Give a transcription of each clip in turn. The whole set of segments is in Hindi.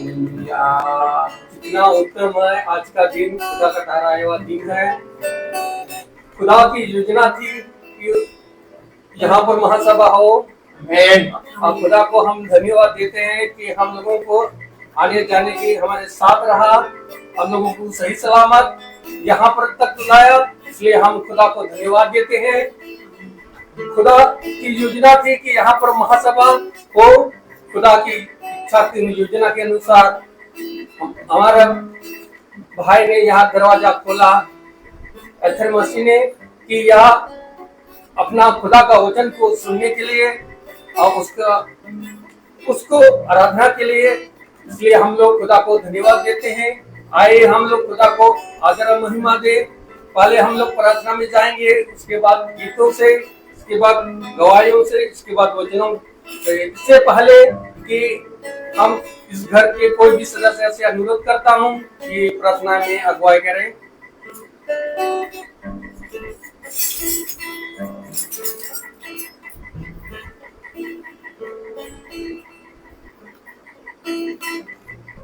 हालेलुया। कितना उत्तम है आज का दिन, खुदा का ठहराया हुआ दिन है। खुदा की योजना थी कि यहाँ पर महासभा हो। और खुदा को हम धन्यवाद देते हैं कि हम लोगों को आने जाने के हमारे साथ रहा, हम लोगों को सही सलामत यहाँ पर तक लाया, इसलिए हम खुदा को धन्यवाद देते हैं। खुदा की योजना थी कि यहाँ पर महासभा हो। खुदा की इच्छा की योजना के अनुसार हमारा भाई ने यहाँ दरवाजा खोला, एथर मसीह ने, कि यह अपना खुदा का वचन को सुनने के लिए और उसको आराधना के लिए। इसलिए हम लोग खुदा को धन्यवाद देते हैं। आइए हम लोग खुदा को आदर और महिमा दे। पहले हम लोग प्रार्थना में जाएंगे, उसके बाद गीतों से, इसके बाद गवाहियों से, इसके बाद वचनों से। इससे पहले कि हम इस घर के कोई भी सदस्य से अनुरोध करता हूँ कि प्रार्थना में अगुवाई करें।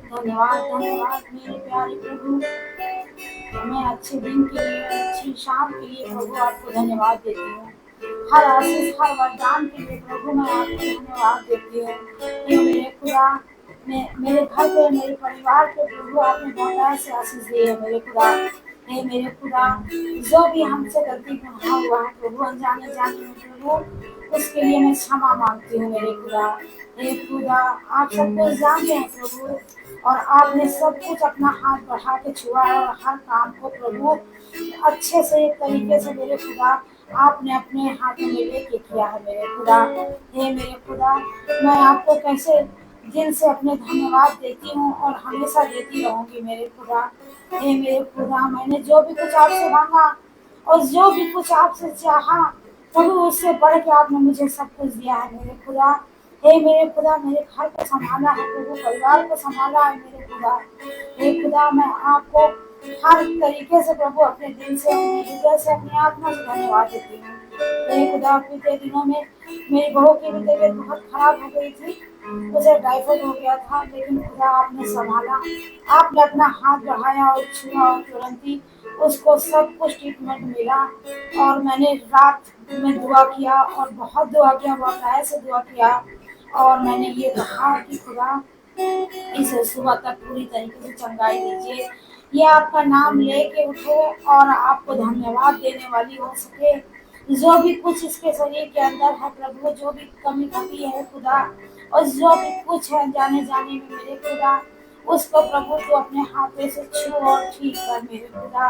धन्यवाद धन्यवाद मेरे प्यारे प्रभु, मैं अच्छे दिन के लिए, अच्छी शाम के लिए प्रभु आपको धन्यवाद देती हूँ। हर आशीष, हर वरदान के लिए प्रभु मैं आपको धन्यवाद देती हूँ। ये मेरे खुदा, मेरे घर पे, मेरे परिवार पे प्रभु आपने बहुत से आशीष दी है मेरे खुदा। हे मेरे खुदा, जो भी हमसे गलती गुनाह हुआ है प्रभु, अनजाने जाने में प्रभु, उसके लिए मैं क्षमा मांगती हूँ मेरे खुदा। हे खुदा, आप सब कुछ जानते हैं प्रभु, और आपने सब कुछ अपना हाथ बढ़ा के छुआ है, और हर काम को प्रभु अच्छे से, एक तरीके से मेरे खुदा आपने अपने हाथों में लेके किया है मेरे खुदा। हे मेरे खुदा, मैं आपको कैसे दिल से अपने धन्यवाद देती हूँ और हमेशा देती रहूंगी मेरे खुदा। हे मेरे खुदा, मैंने जो भी कुछ आपसे मांगा और जो भी कुछ आपसे चाहा प्रभु, उससे बढ़ के आपने मुझे सब कुछ दिया है मेरे खुदा। हे मेरे खुदा, मेरे घर को संभाला है प्रभु, परिवार को संभाला है मेरे खुदा। हे खुदा, मैं आपको हर तरीके से प्रभु अपने दिल से, अपने हृदय से, अपनी आत्मा से धन्यवाद देती हूँ। हे खुदा, बीते दिनों में मेरी बहू की भी तबीयत बहुत खराब हो गई थी, मुझे टाइफाइड हो गया था, लेकिन खुदा आपने संभाला, आपने अपना हाथ बढ़ाया और छुआ, और तुरंत ही उसको सब कुछ ट्रीटमेंट मिला। और मैंने रात में दुआ किया और बहुत दुआ किया, बहुत गहराई से दुआ किया, और मैंने ये कहा कि खुदा इसे सुबह तक पूरी तरीके से चंगाई दीजिए। ये आपका नाम लेके उठे और आपको धन्यवाद देने वाली हो सके। जो भी कुछ इसके शरीर के अंदर है प्रभु, जो भी कमी कमी है खुदा, और जो भी कुछ है जाने जाने में मेरे खुदा, उसको प्रभु तो अपने हाथों से छू और ठीक कर मेरे खुदा।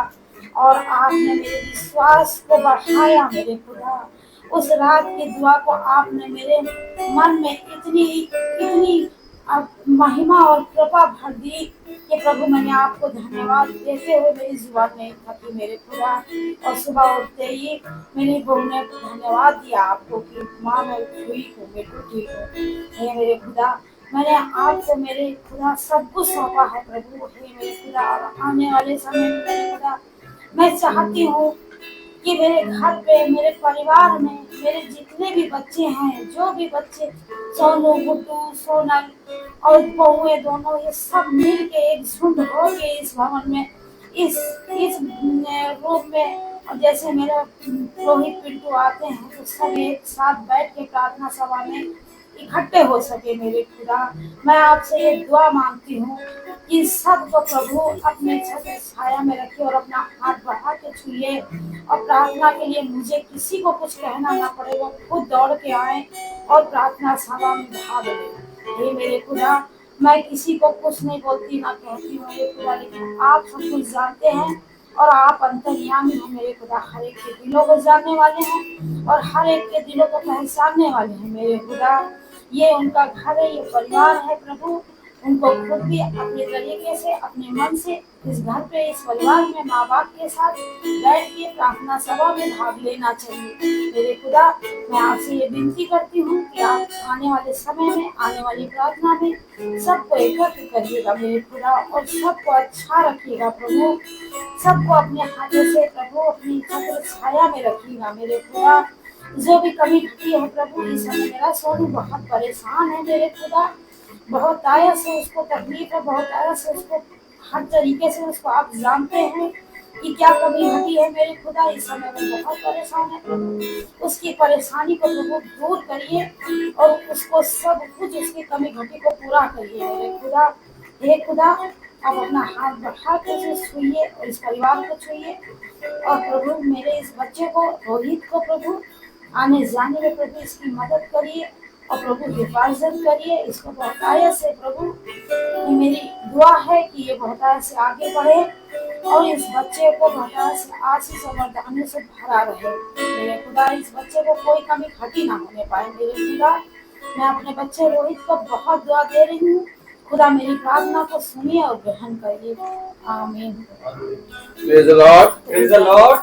और आपने मेरे विश्वास को बढ़ाया मेरे खुदा। उस रात की दुआ को आपने मेरे मन में इतनी इतनी महिमा और कृपा भर दी कि प्रभु मैंने आपको धन्यवाद देते हुए मेरी जुबान नहीं थकी मेरे खुदा। और सुबह उठते ही मेरी बहू ने धन्यवाद दिया आपको कि माँ मैं ठीक हूँ, मैं ठीक हूँ। हे मेरे खुदा, मैंने आपको मेरे खुदा सब कुछ सौंपा है प्रभु। हे मेरे खुदा, आने वाले समय में मेरे खुदा मैं चाहती हूँ कि मेरे घर पे, मेरे परिवार में, मेरे जितने भी बच्चे हैं, जो भी बच्चे, सोनू, गुड्डू, सोनल और बहुए दोनों, ये सब मिल के एक झुंड हो के इस भवन में, इस रूम में, और जैसे मेरा रोहित पिंटू आते हैं तो सब एक साथ बैठ के प्रार्थना सभा में इकट्ठे हो सके मेरे खुदा। मैं आपसे ये दुआ मांगती हूँ कि सबको प्रभु अपने छत्र छाया में रखे और अपना हाथ बढ़ा के छुए, और प्रार्थना के लिए मुझे किसी को कुछ कहना ना पड़े, वो खुद दौड़ के आए और प्रार्थना सभा में भाग ले। हे मेरे खुदा, मैं किसी को कुछ नहीं बोलती ना कहती हूँ मेरे खुदा, लेकिन आप सब कुछ जानते हैं और आप अंतर्यामी हैं मेरे खुदा। हर एक के दिलों को जानने वाले हैं और हर एक के दिलों को पहचानने वाले हैं मेरे खुदा। ये उनका घर है, ये परिवार है प्रभु, उनको खुद भी अपने तरीके से, अपने मन से इस घर पे, इस परिवार में माँ बाप के साथ बैठ के प्रार्थना सभा में भाग लेना चाहिए मेरे खुदा। मैं आपसे ये विनती करती हूँ कि आप आने वाले समय में, आने वाली प्रार्थना में सबको एकत्र करिएगा मेरे खुदा, और सबको अच्छा रखिएगा प्रभु, सबको अपने हाथों से प्रभु अपनी छत्र छाया में रखिएगा मेरे खुदा। जो भी कमी घटी है प्रभु, इस समय मेरा सोनू बहुत परेशान है मेरे खुदा, बहुत आया से उसको तकलीफ है, बहुत आया से उसको हर तरीके से उसको आप जानते हैं कि क्या कमी घटी है मेरे खुदा। इस समय में बहुत परेशान है प्रभु, उसकी परेशानी को प्रभु दूर करिए और उसको सब कुछ उसकी कमी घटी को पूरा करिए मेरे खुदा। हे खुदा, आप अपना हाथ बढ़ा के उसे छूइए और इस परिवार को छूइए, और प्रभु मेरे इस बच्चे को, रोहित को प्रभु आने जाने में प्रभु इसकी मदद करिए और प्रभु हिफाजत करिए इसको बहुतायत से प्रभु। ये मेरी दुआ है कि ये बहुतायत से आगे बढ़े और इस बच्चे को बहुतायत से आशीष और वरदानों से भरा रहे मेरे खुदा। इस बच्चे को कोई कमी घटी ना होने पाए मेरे खुदा। मैं अपने बच्चे रोहित को बहुत दुआ दे रही हूँ खुदा, मेरी प्रार्थना को सुनिए और ग्रहण करिए, आमीन। Praise the Lord. Praise the Lord.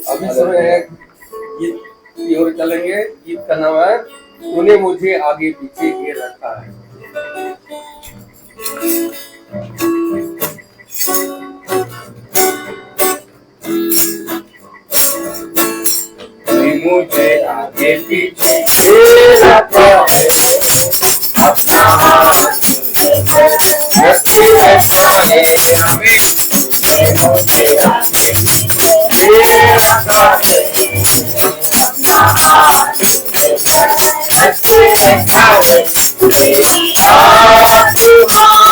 अभी समय है गीत की ओर चलेंगे। गीत का नाम है तूने मुझे आगे पीछे घेर रखा है। तूने मुझे आगे पीछे घेर रखा है, अपना हाथ रखे रखा है हमें। तूने मुझे आगे पीछे घेर रखा है, अपना हाथ रखे रखा है। मेरी आत्मा दिमाग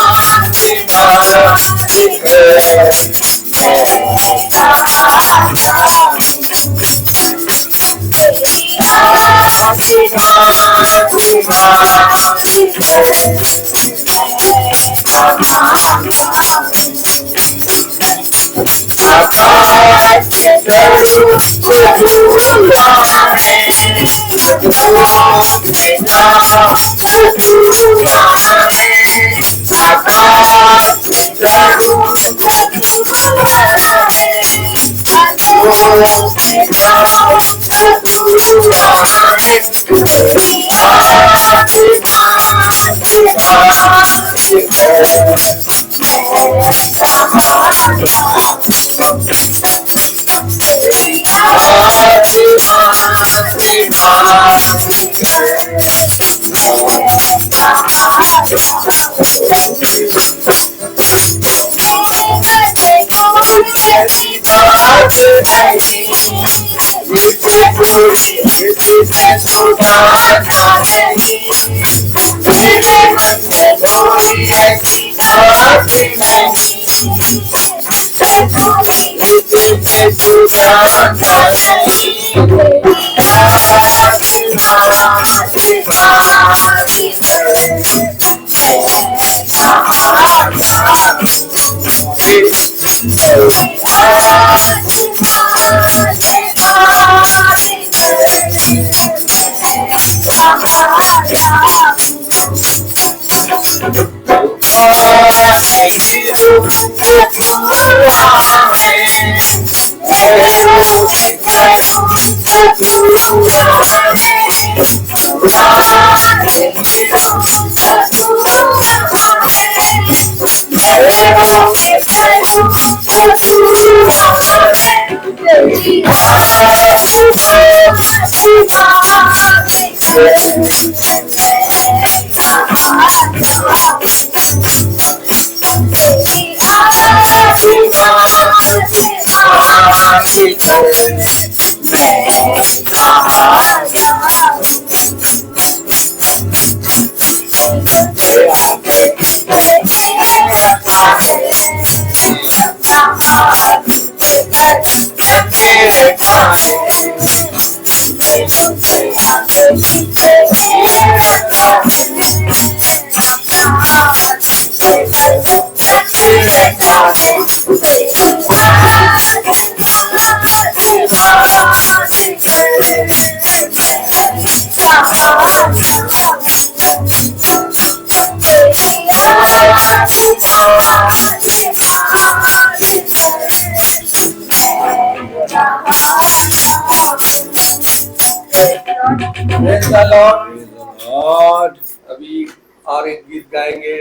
प्रेज द लॉर्ड। अभी और एक गीत गाएंगे।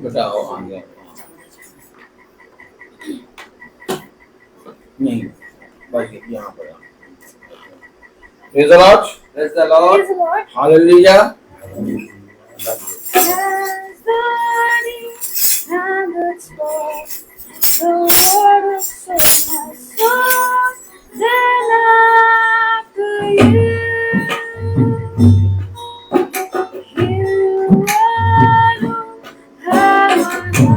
बताओ आगे। नहीं बस यहाँ पर। Praise the Lord. Praise the Lord. Hallelujah. As the deep thunders roll, the waters fill my soul. Then after you, you alone have my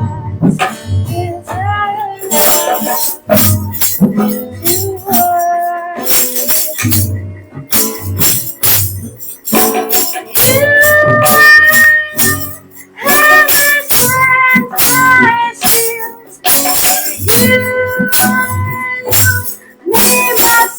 heart's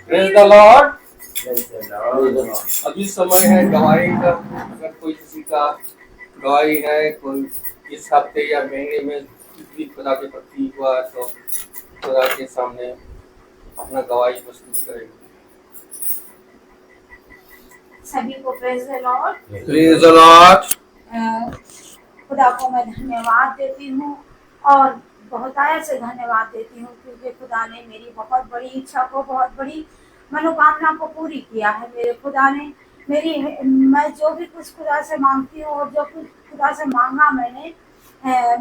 Praise the Lord. अभी समय है गवाही का। अगर कोई किसी का गवाही है, कोई इस हफ्ते या महीने में किसी खुदा के प्रति हुआ तो खुदा के सामने अपना गवाही प्रस्तुत करेंगे। सभी को praise the Lord. Praise the Lord. खुदा को मैं धन्यवाद देती हूँ और बहुतायत से धन्यवाद देती हूँ, क्योंकि खुदा ने मेरी बहुत बड़ी इच्छा को, बहुत बड़ी मनोकामना को पूरी किया है। मेरे खुदा ने मैं जो भी कुछ खुदा से मांगती हूँ और जो कुछ खुदा से मांगा मैंने,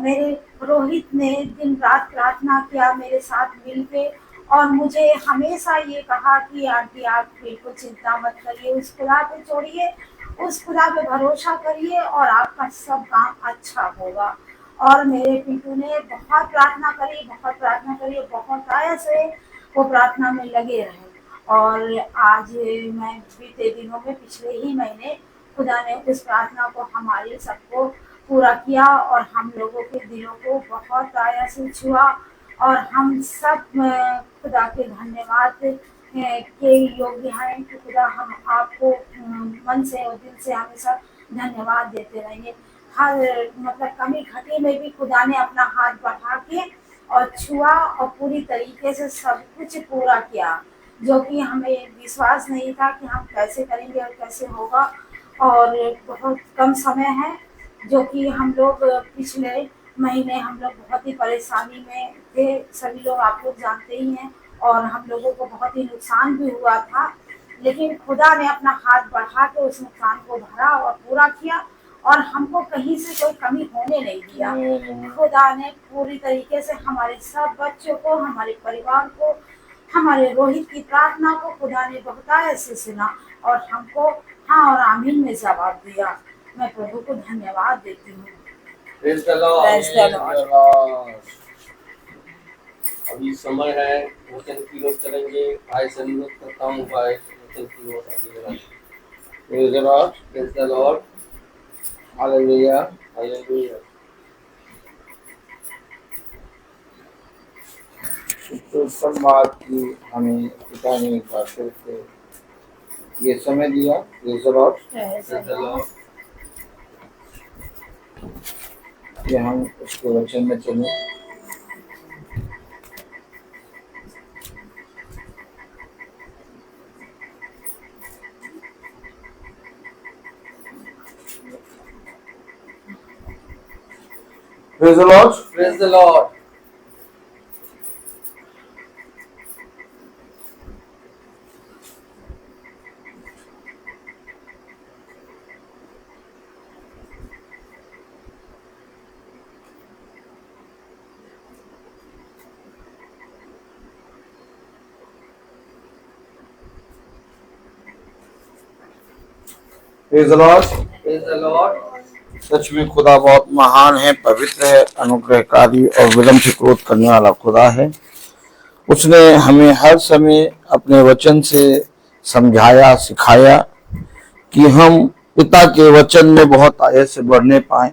मेरे रोहित ने दिन रात प्रार्थना किया मेरे साथ मिलके, और मुझे हमेशा ये कहा कि आंटी आप बिल्कुल चिंता मत करिए, उस खुदा पे छोड़िए, उस खुदा पे भरोसा करिए और आपका सब काम अच्छा होगा। और मेरे पिंटू ने बहुत प्रार्थना करी, बहुत आया से वो प्रार्थना में लगे रहे। और आज मैं बीते दिनों में, पिछले ही महीने खुदा ने उस प्रार्थना को हमारे सबको पूरा किया और हम लोगों के दिलों को बहुत आया से छुआ, और हम सब खुदा के धन्यवाद के योग्य हैं कि खुदा हम आपको मन से और दिल से हमेशा धन्यवाद देते रहेंगे। हर मतलब कमी घटी में भी खुदा ने अपना हाथ बढ़ा के और छुआ और पूरी तरीके से सब कुछ पूरा किया, जो कि हमें विश्वास नहीं था कि हम कैसे करेंगे और कैसे होगा। और बहुत कम समय है, जो कि हम लोग पिछले महीने हम लोग बहुत ही परेशानी में थे, सभी लोग आप लोग जानते ही हैं, और हम लोगों को बहुत ही नुकसान भी हुआ था, लेकिन खुदा ने अपना हाथ बढ़ा के उस नुकसान को भरा और पूरा किया, और हमको कहीं से कोई कमी होने नहीं दिया। खुदा ने पूरी तरीके से हमारे सब बच्चों को, हमारे परिवार को, हमारे रोहित की प्रार्थना को खुदा ने बहुतायत से सुना, और हमको हाँ और आमीन में जवाब दिया। मैं प्रभु को धन्यवाद देती हूँ। Praise the Lord. Praise the Lord. अभी समय है वचन की ओर चलेंगे। भाई से अनुरोध करता हूँ भाई वचन की ओर आगे बढ़ाएं। Praise the Lord. Praise the Lord. Hallelujah. Hallelujah. तो उत्तम बात की हमें पिता ने एक बार फिर से ये समय दिया। Praise the Lord. Praise Praise the the Lord. कि हम उसके वचन में चलें। Praise the Lord. Praise the Lord. Praise the Lord. Praise the Lord. सच में खुदा बहुत महान है, पवित्र है, अनुग्रहकारी और विलंब से क्रोध करने वाला खुदा है। उसने हमें हर समय अपने वचन से समझाया, सिखाया कि हम पिता के वचन में बहुत आगे से बढ़ने पाए,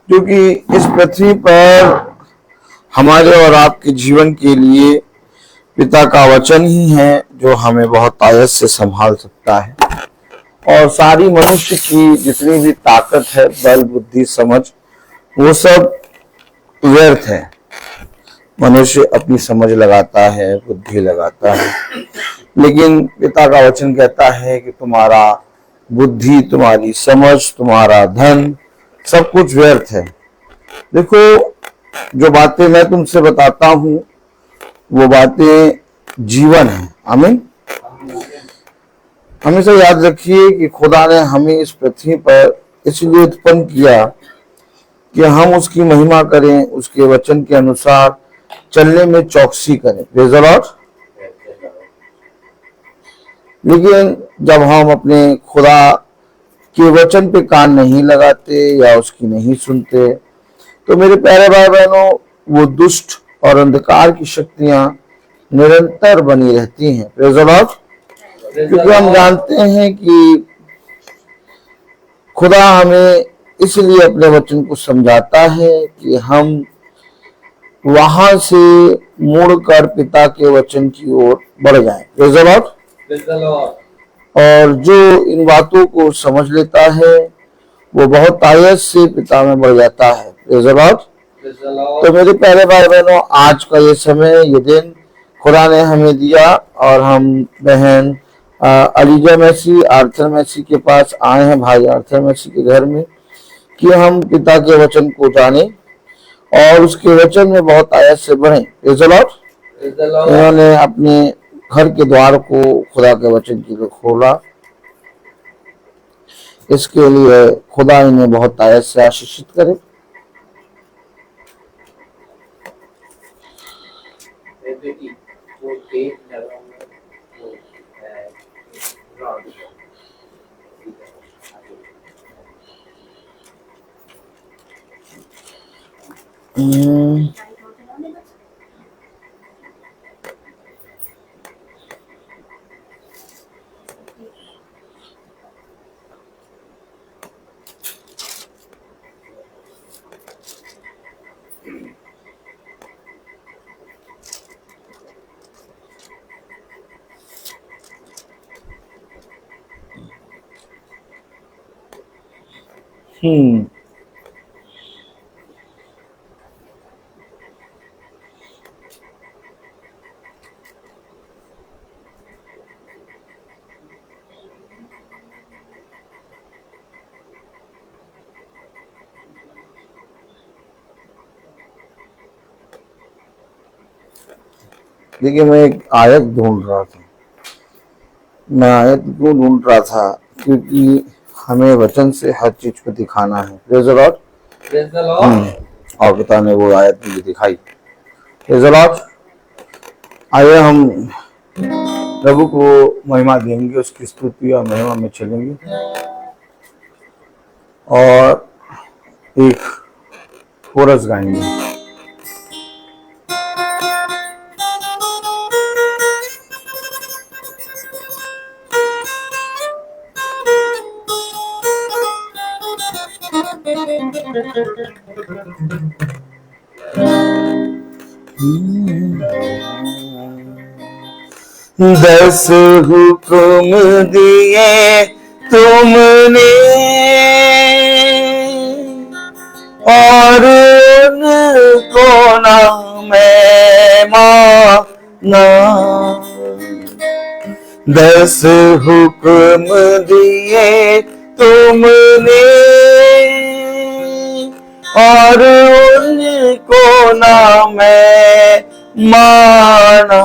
क्योंकि इस पृथ्वी पर हमारे और आपके जीवन के लिए पिता का वचन ही है जो हमें बहुत आयत से संभाल सकता है। और सारी मनुष्य की जितनी भी ताकत है, बल, बुद्धि, समझ, वो सब व्यर्थ है। मनुष्य अपनी समझ लगाता है, बुद्धि लगाता है, लेकिन पिता का वचन कहता है कि तुम्हारा बुद्धि, तुम्हारी समझ, तुम्हारा धन, सब कुछ व्यर्थ है। देखो, जो बातें मैं तुमसे बताता हूं वो बातें जीवन है। आमीन। हमेशा याद रखिए कि खुदा ने हमें इस पृथ्वी पर इसलिए उत्पन्न किया कि हम उसकी महिमा करें, उसके वचन के अनुसार चलने में चौकसी करें। Praise the Lord. लेकिन जब हम अपने खुदा के वचन पे कान नहीं लगाते या उसकी नहीं सुनते, तो मेरे प्यारे भाई बहनों, वो दुष्ट और अंधकार की शक्तियां निरंतर बनी रहती हैं। Praise the Lord. क्योंकि हम जानते हैं कि खुदा हमें इसलिए अपने वचन को समझाता है कि हम वहां से मुड़कर पिता के वचन की ओर बढ़ जाएं। Praise the Lord. Praise the Lord. और जो इन बातों को समझ लेता है वो बहुत आयत से पिता में बढ़ जाता है। Praise the Lord. Praise the Lord. तो मेरे प्यारे भाई बहनों, आज का ये समय, ये दिन खुदा ने हमें दिया और हम बहन अलीजा मैसी, आर्थर मैसी के पास आए हैं, भाई आर्थर मैसी के घर में, कि हम पिता के वचन को जाने और उसके वचन में बहुत आयत से बढ़ें। Praise the Lord. Praise the Lord. उन्होंने अपने घर के द्वार को खुदा के वचन के लिए खोला। इसके लिए खुदा इन्हें बहुत आयत से आशीषित करे। बेटी वो टेप लगा हुआ वो रॉड देखिए, मैं एक आयत ढूंढ रहा था। मैं आयत क्यों ढूंढ रहा था? क्योंकि हमें वचन से हर चीज को दिखाना है। Praise the Lord. Praise the Lord. और पिता ने वो आयत मुझे दिखाई। Praise the Lord. आइए हम प्रभु को महिमा देंगे, उसकी स्तुति और महिमा में चलेंगे और एक कोरस गाएंगे। दस हुक्म दिए तुमने और उनको ना मैं माना। 10 हुक्म दिए तुमने और उनको ना मैं माना।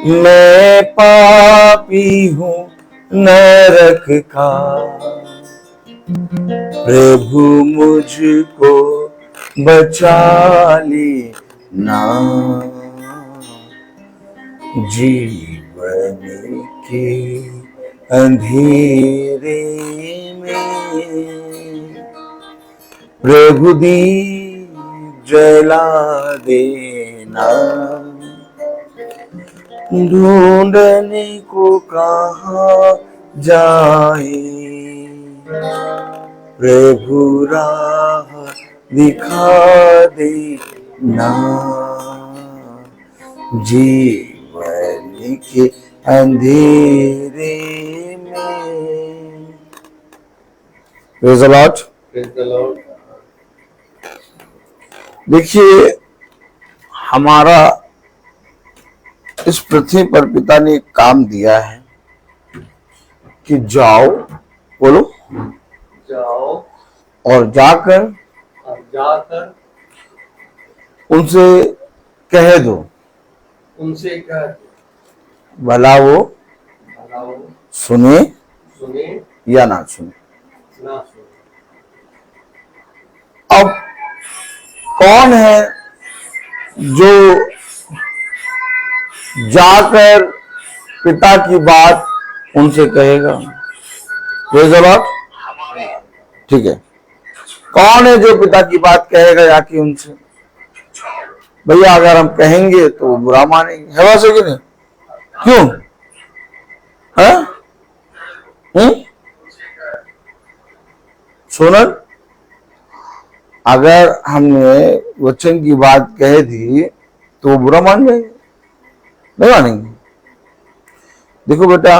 मैं पापी हूँ नरक का, प्रभु मुझको बचा लेना। जीवन के अंधेरे में प्रभु दीप जला देना। ढूंढने को कहाँ जाए, प्रभु राह दिखा देना। जीवन के अंधेरे में। Praise the Lord. Praise the Lord. देखिए, हमारा इस पृथ्वी पर पिता ने एक काम दिया है कि जाओ, बोलो, जाओ और जाकर उनसे कह दो, उनसे कह भला वो सुने सुने या ना सुने। ना सुने। अब कौन है जो जाकर पिता की बात उनसे कहेगा? Praise the Lord. ठीक है, कौन है जो पिता की बात कहेगा जाके उनसे? भैया अगर हम कहेंगे तो वो बुरा मानेंगे, है वैसे कि नहीं? क्यों है? सोनल, अगर हमने वचन की बात कह दी तो वो बुरा मान जाएंगे, नहीं मानेंगे। देखो बेटा,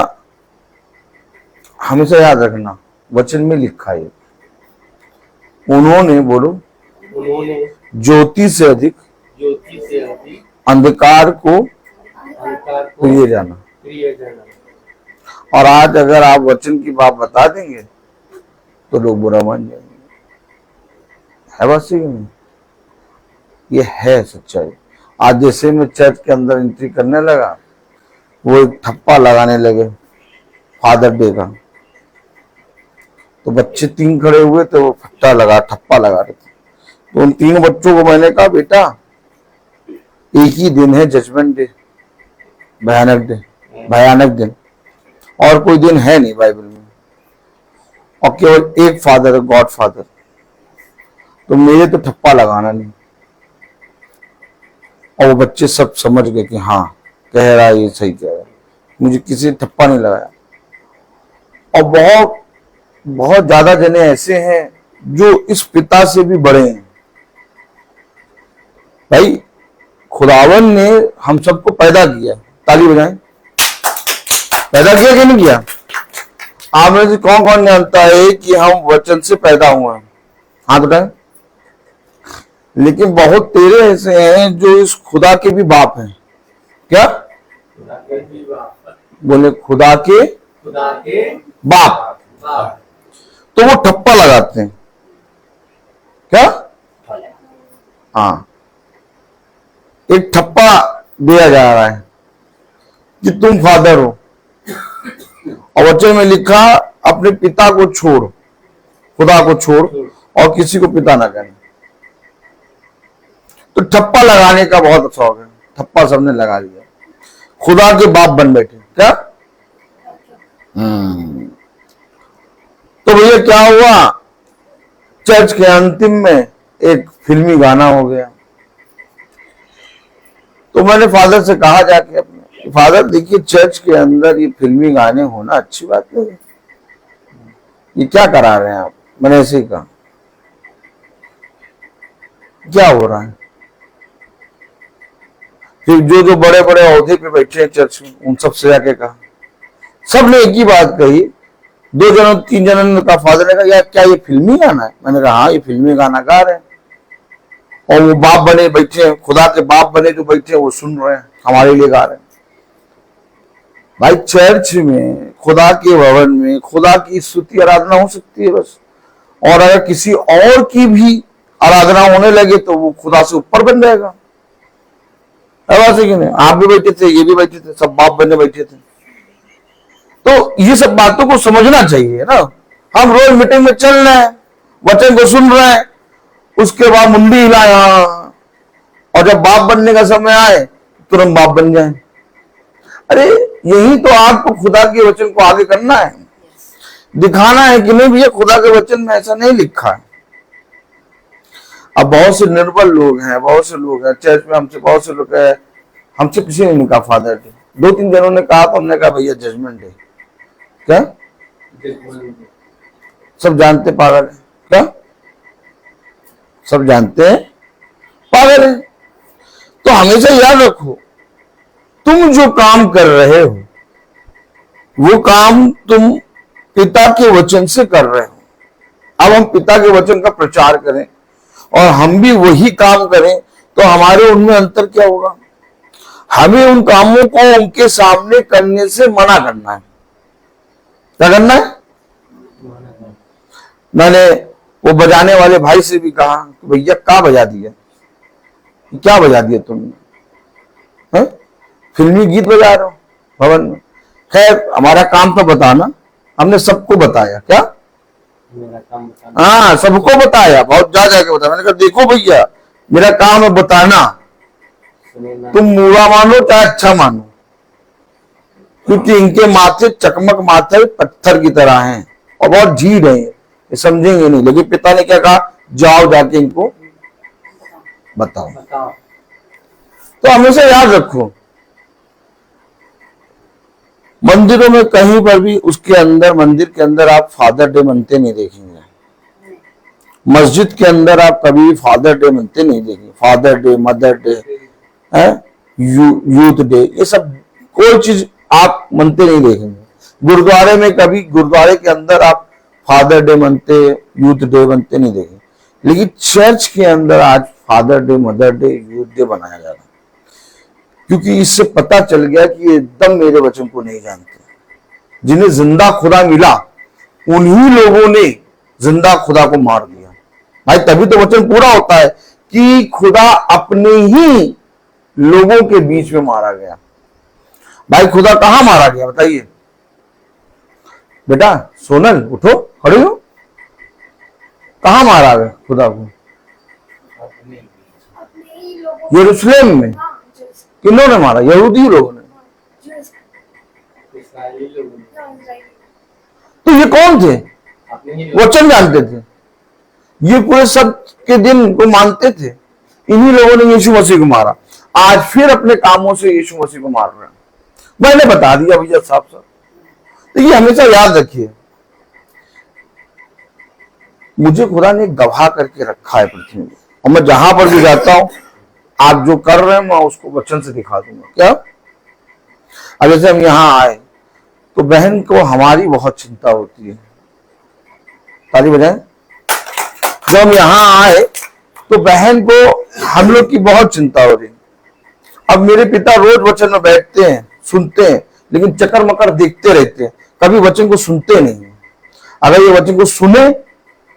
हमेशा याद रखना, वचन में लिखा है, उन्होंने, बोलो, उन्होंने ज्योति से अधिक अंधकार को प्रिय जाना। प्रिय जाना। और आज अगर आप वचन की बात बता देंगे तो लोग बुरा मान जाएंगे, है बात सही नहीं? ये है सच्चाई। आज जैसे मैं चर्च के अंदर एंट्री करने लगा, वो एक ठप्पा लगाने लगे फादर डे का, तो बच्चे 3 खड़े हुए थे, वो ठप्पा लगा रहे थे। तो उन 3 बच्चों को मैंने कहा, बेटा एक ही दिन है जजमेंट डे, भयानक दिन, और कोई दिन है नहीं बाइबल में, और केवल एक फादर है, गॉड फादर। तो मेरे तो ठप्पा लगाना नहीं। और वो बच्चे सब समझ गए कि हाँ कह रहा है, ये सही कह रहा है, मुझे किसी ठप्पा नहीं लगाया। और बहुत बहुत ज्यादा जने ऐसे हैं जो इस पिता से भी बड़े हैं। भाई, खुदावन ने हम सबको पैदा किया, ताली बजाएं, पैदा किया कि नहीं किया? आप में से कौन कौन जानता है कि हम वचन से पैदा हुए हैं? हाथ उठाएं। लेकिन बहुत तेरे ऐसे हैं जो इस खुदा के भी बाप हैं। क्या बोले? खुदा के बाप। तो वो ठप्पा लगाते हैं। क्या? हाँ, एक ठप्पा दिया जा रहा है कि तुम फादर हो, और वचन में लिखा अपने पिता को छोड़, खुदा को छोड़, और किसी को पिता ना कहना। तो ठप्पा लगाने का बहुत शौक है, ठप्पा सबने लगा लिया। खुदा के बाप बन बैठे। क्या? तो भैया क्या हुआ, चर्च के अंतिम में एक फिल्मी गाना हो गया। तो मैंने फादर से कहा जाके अपने, फादर देखिए चर्च के अंदर ये फिल्मी गाने होना अच्छी बात नहीं है, ये क्या करा रहे हैं आप। मैंने ऐसे ही कहा, क्या हो रहा है। फिर जो जो बड़े बड़े ओहदे पे बैठे हैं चर्च में, उन सबसे जाके कहा, सबने एक ही बात कही। 2 जनों 3 जनों ने कहा, फादर ने कहा यार क्या ये फिल्मी गाना है। मैंने कहा हाँ ये फिल्मी गाना गा रहे हैं, और वो बाप बने बैठे हैं, खुदा के बाप बने जो बैठे हैं वो सुन रहे हैं, हमारे लिए गा रहे हैं। भाई चर्च में, खुदा के भवन में खुदा की स्तुति आराधना हो सकती है बस, और अगर किसी और की भी आराधना होने लगे तो वो खुदा से ऊपर बन जाएगा। ऐसा कि नहीं, आप भी बैठे थे, ये भी बैठे थे, सब बाप बने बैठे थे। तो ये सब बातों को समझना चाहिए ना। हम रोज मीटिंग में चल रहे हैं, वचन को सुन रहे हैं, उसके बाद मुंडी हिलाया, और जब बाप बनने का समय आए तुरंत बाप बन जाए। अरे यही तो आपको खुदा के वचन को आगे करना है, दिखाना है कि नहीं भैया खुदा के वचन में ऐसा नहीं लिखा है। अब बहुत से निर्बल लोग हैं, बहुत से लोग हैं चर्च में, हमसे बहुत से लोग हैं, हमसे किसी ने नहीं कहा फादर डे। 2-3 जनों ने कहा तो हमने कहा भैया जजमेंट डे। क्या? सब जानते पागल है। क्या? सब जानते हैं पागल है। तो हमेशा याद रखो, तुम जो काम कर रहे हो वो काम तुम पिता के वचन से कर रहे हो। अब हम पिता के वचन का प्रचार करें और हम भी वही काम करें तो हमारे उनमें अंतर क्या होगा। हमें उन कामों को उनके सामने करने से मना करना है। क्या करना है? मैंने वो बजाने वाले भाई से भी कहा, भैया क्या बजा दिया, क्या बजा दिया तुमने, फिल्मी गीत बजा रहे हो भवन में। खैर हमारा काम तो बताना, हमने सबको बताया। क्या? हाँ सबको बताया, बहुत जा जाके बताया। मैंने कहा देखो भैया मेरा काम है बताना, तुम बुरा मानो चाहे अच्छा मानो, क्योंकि इनके माथे चकमक माथे पत्थर की तरह हैं और बहुत झील है, ये समझेंगे नहीं। लेकिन पिता ने क्या कहा, जाओ जाके इनको बताओ। तो हमेशा याद रखो, मंदिरों में कहीं पर भी उसके अंदर, मंदिर के अंदर आप फादर डे मनते नहीं देखेंगे। मस्जिद के अंदर आप कभी फादर डे मनते नहीं देखेंगे। Father day, mother day, youth day, ये सब कोई चीज आप मनते नहीं देखेंगे। गुरुद्वारे में कभी, गुरुद्वारे के अंदर आप फादर डे मनते, यूथ डे मनते नहीं देखेंगे। लेकिन चर्च के अंदर आज father day, mother day, youth day बनाया जा रहा है, क्योंकि इससे पता चल गया कि ये एकदम मेरे वचन को नहीं जानते। जिन्हें जिंदा खुदा मिला उन्हीं लोगों ने जिंदा खुदा को मार दिया। भाई तभी तो वचन पूरा होता है कि खुदा अपने ही लोगों के बीच में मारा गया। भाई खुदा कहां मारा गया बताइए बेटा? सोनल उठो, खड़े हो। कहां मारा गया खुदा को? यरूशलेम में। किन्होंने मारा? यहूदी लोगों ने। तो ये कौन थे? वचन जानते थे, ये पूरे सत्य के दिन को मानते थे। इन्हीं लोगों ने यीशु मसीह को मारा। आज फिर अपने कामों से यीशु मसीह को मार रहे हैं। मैंने बता दिया भैया साफ साफ। तो ये हमेशा याद रखिए, मुझे खुदा ने गवाह करके रखा है पृथ्वी में, और मैं जहां पर भी जाता हूं आप जो कर रहे हैं मैं उसको वचन से दिखा दूंगा। क्या? अब जैसे हम यहाँ आए तो बहन को हमारी बहुत चिंता होती है। ताली बजाएं। जब हम यहाँ आए तो बहन को हम लोग की बहुत चिंता हो रही। अब मेरे पिता रोज वचन में बैठते हैं, सुनते हैं, लेकिन चक्कर मकर देखते रहते हैं, कभी वचन को सुनते नहीं। अगर ये वचन को सुने,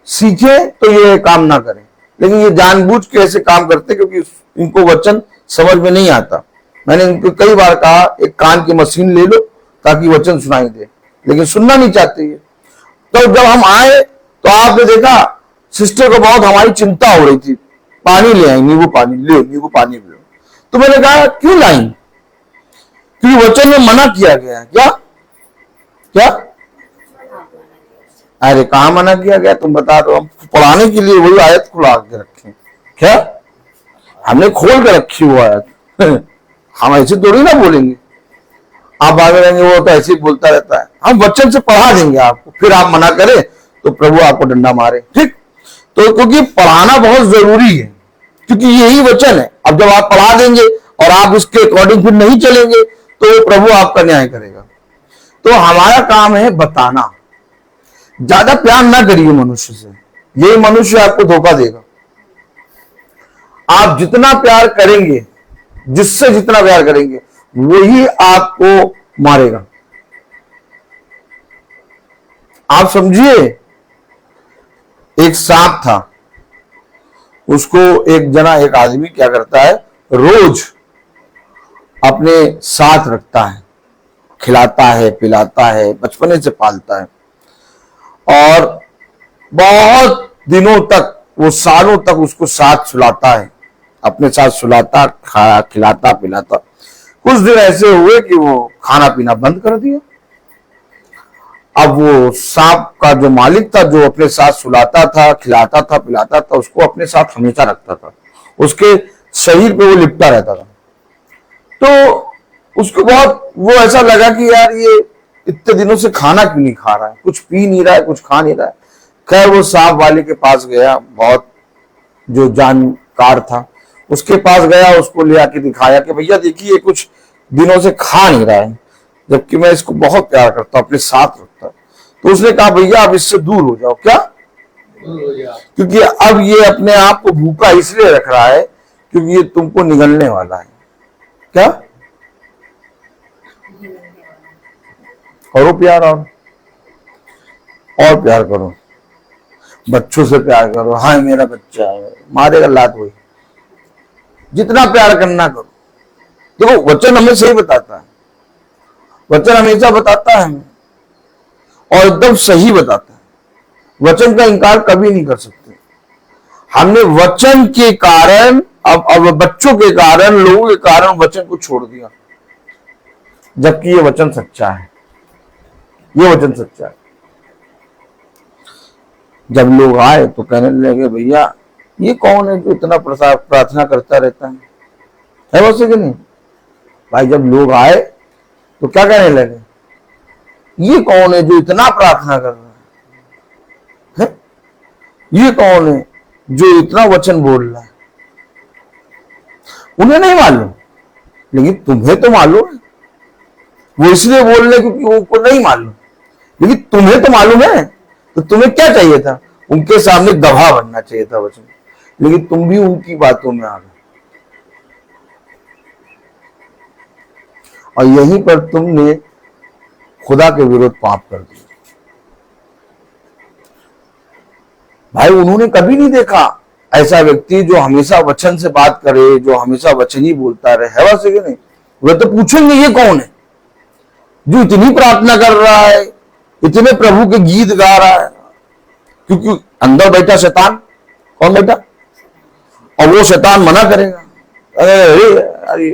सीखे तो ये काम ना करें, लेकिन ये जानबूझ के ऐसे काम करते क्योंकि इनको वचन समझ में नहीं आता। मैंने इनको कई बार कहा एक कान की मशीन ले लो ताकि वचन सुनाई दे, लेकिन सुनना नहीं चाहते ये। तो जब हम आए तो आपने देखा सिस्टर को बहुत हमारी चिंता हो रही थी। पानी ले आई, नींबू पानी ले, नींबू पानी पियो। तो मैंने कहा क्यों लाई? क्योंकि वचन में मना किया गया है। क्या क्या? अरे कहाँ मना किया गया? तुम बता दो। हम पढ़ाने के लिए वही आयत खुला के रखे। क्या हमने खोल के रखी हुआ आयत? हम ऐसे थोड़ी ना बोलेंगे। आप आगे रहेंगे वो तो ऐसे ही बोलता रहता है। हम वचन से पढ़ा देंगे आपको, फिर आप मना करें तो प्रभु आपको डंडा मारे। ठीक? तो क्योंकि पढ़ाना बहुत जरूरी है, क्योंकि यही वचन है। अब जब आप पढ़ा देंगे और आप उसके अकॉर्डिंग फिर नहीं चलेंगे तो प्रभु आपका न्याय करेगा। तो हमारा काम है बताना। ज्यादा प्यार ना करिए मनुष्य से, यही मनुष्य आपको धोखा देगा। आप जितना प्यार करेंगे, जिससे जितना प्यार करेंगे, वही आपको मारेगा। आप समझिए, एक सांप था, उसको एक आदमी क्या करता है, रोज अपने साथ रखता है, खिलाता है, पिलाता है, बचपने से पालता है, और बहुत दिनों तक, वो सालों तक उसको साथ सुलाता है, अपने साथ सुलाता, खिलाता, पिलाता। कुछ दिन ऐसे हुए कि वो खाना पीना बंद कर दिया। अब वो सांप का जो मालिक था, जो अपने साथ सुलाता था, खिलाता था, पिलाता था, उसको अपने साथ हमेशा रखता था, उसके शरीर पे वो लिपटा रहता था। तो उसको बहुत वो ऐसा लगा कि यार ये इतने दिनों से खाना क्यों नहीं खा रहा है, कुछ पी नहीं रहा है, कुछ खा नहीं रहा है। खैर वो सांप वाले के पास गया, बहुत जो जानकार था, उसके पास गया, उसको ले आके दिखाया कि भैया देखिए कुछ दिनों से खा नहीं रहा है, जबकि मैं इसको बहुत प्यार करता हूं, अपने साथ रखता। तो उसने कहा भैया आप इससे दूर हो जाओ। क्या? क्योंकि अब ये अपने आप को भूखा इसलिए रख रहा है क्योंकि ये तुमको निगलने वाला है। क्या? करो प्यार, और प्यार करो, बच्चों से प्यार करो। हाँ मेरा बच्चा है, मारेगा लात वही। जितना प्यार करना करो। देखो वचन हमें सही बताता है, वचन हमेशा बताता है हमें, और एकदम सही बताता है। वचन का इनकार कभी नहीं कर सकते। हमने वचन के कारण, अब बच्चों के कारण, लोगों के कारण वचन को छोड़ दिया, जबकि ये वचन सच्चा है, ये वचन सच्चा है। जब लोग आए तो कहने लगे भैया ये कौन है जो इतना प्रार्थना करता रहता है वैसे कि नहीं? भाई जब लोग आए तो क्या कहने लगे, ये कौन है जो इतना प्रार्थना कर रहा है? ये कौन है जो इतना वचन बोल रहा है? उन्हें नहीं मालूम, लेकिन तुम्हें तो मालूम है। वो इसलिए बोल रहे क्योंकि उनको नहीं मालूम, लेकिन तुम्हें तो मालूम है। तो तुम्हें क्या चाहिए था? उनके सामने गवाह बनना चाहिए था वचन, लेकिन तुम भी उनकी बातों में आ गए, और यहीं पर तुमने खुदा के विरुद्ध पाप कर दिया। भाई उन्होंने कभी नहीं देखा ऐसा व्यक्ति जो हमेशा वचन से बात करे, जो हमेशा वचन ही बोलता रहे, है वैसे कि नहीं? वे तो पूछेंगे ये कौन है जो इतनी प्रार्थना कर रहा है, इतने प्रभु के गीत गा रहा है? क्योंकि अंदर बैठा शैतान। कौन बैठा? और वो शैतान मना करेगा। अरे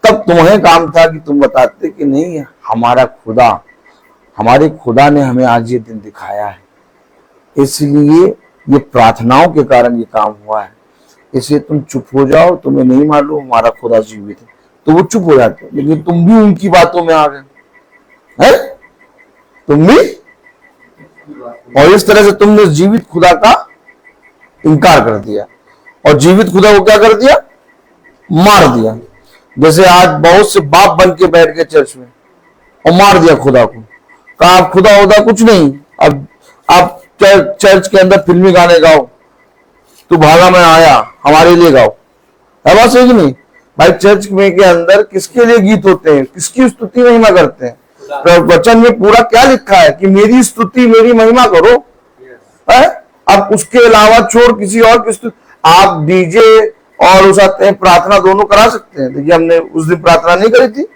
तब तुम्हें काम था कि तुम बताते कि नहीं हमारा खुदा, हमारे खुदा ने हमें आज ये दिन दिखाया है, इसलिए ये प्रार्थनाओं के कारण ये काम हुआ है, इसलिए तुम चुप हो जाओ, तुम्हें नहीं मालूम हमारा खुदा जीवित है। तो वो चुप हो जाते, लेकिन तुम भी उनकी बातों में आ गए, है? तुम भी, और इस तरह से तुमने जीवित खुदा का इनकार कर दिया, और जीवित खुदा को क्या कर दिया? मार दिया। जैसे आज बहुत से बाप बन के बैठ गए चर्च में और मार दिया खुदा को, कहा आप खुदा होदा कुछ नहीं, अब आप चर्च के अंदर फिल्मी गाने गाओ, तू भागा मैं आया, हमारे लिए गाओ, है बात सही नहीं? भाई चर्च में के अंदर किसके लिए गीत होते हैं, किसकी स्तुति महिमा करते हैं? वचन में पूरा क्या लिखा है कि मेरी स्तुति मेरी महिमा करो, है? अब उसके अलावा छोड़ किसी और की स्तुति, आप डीजे और उस प्रार्थना दोनों करा सकते हैं। देखिए हमने उस दिन प्रार्थना नहीं करी थी,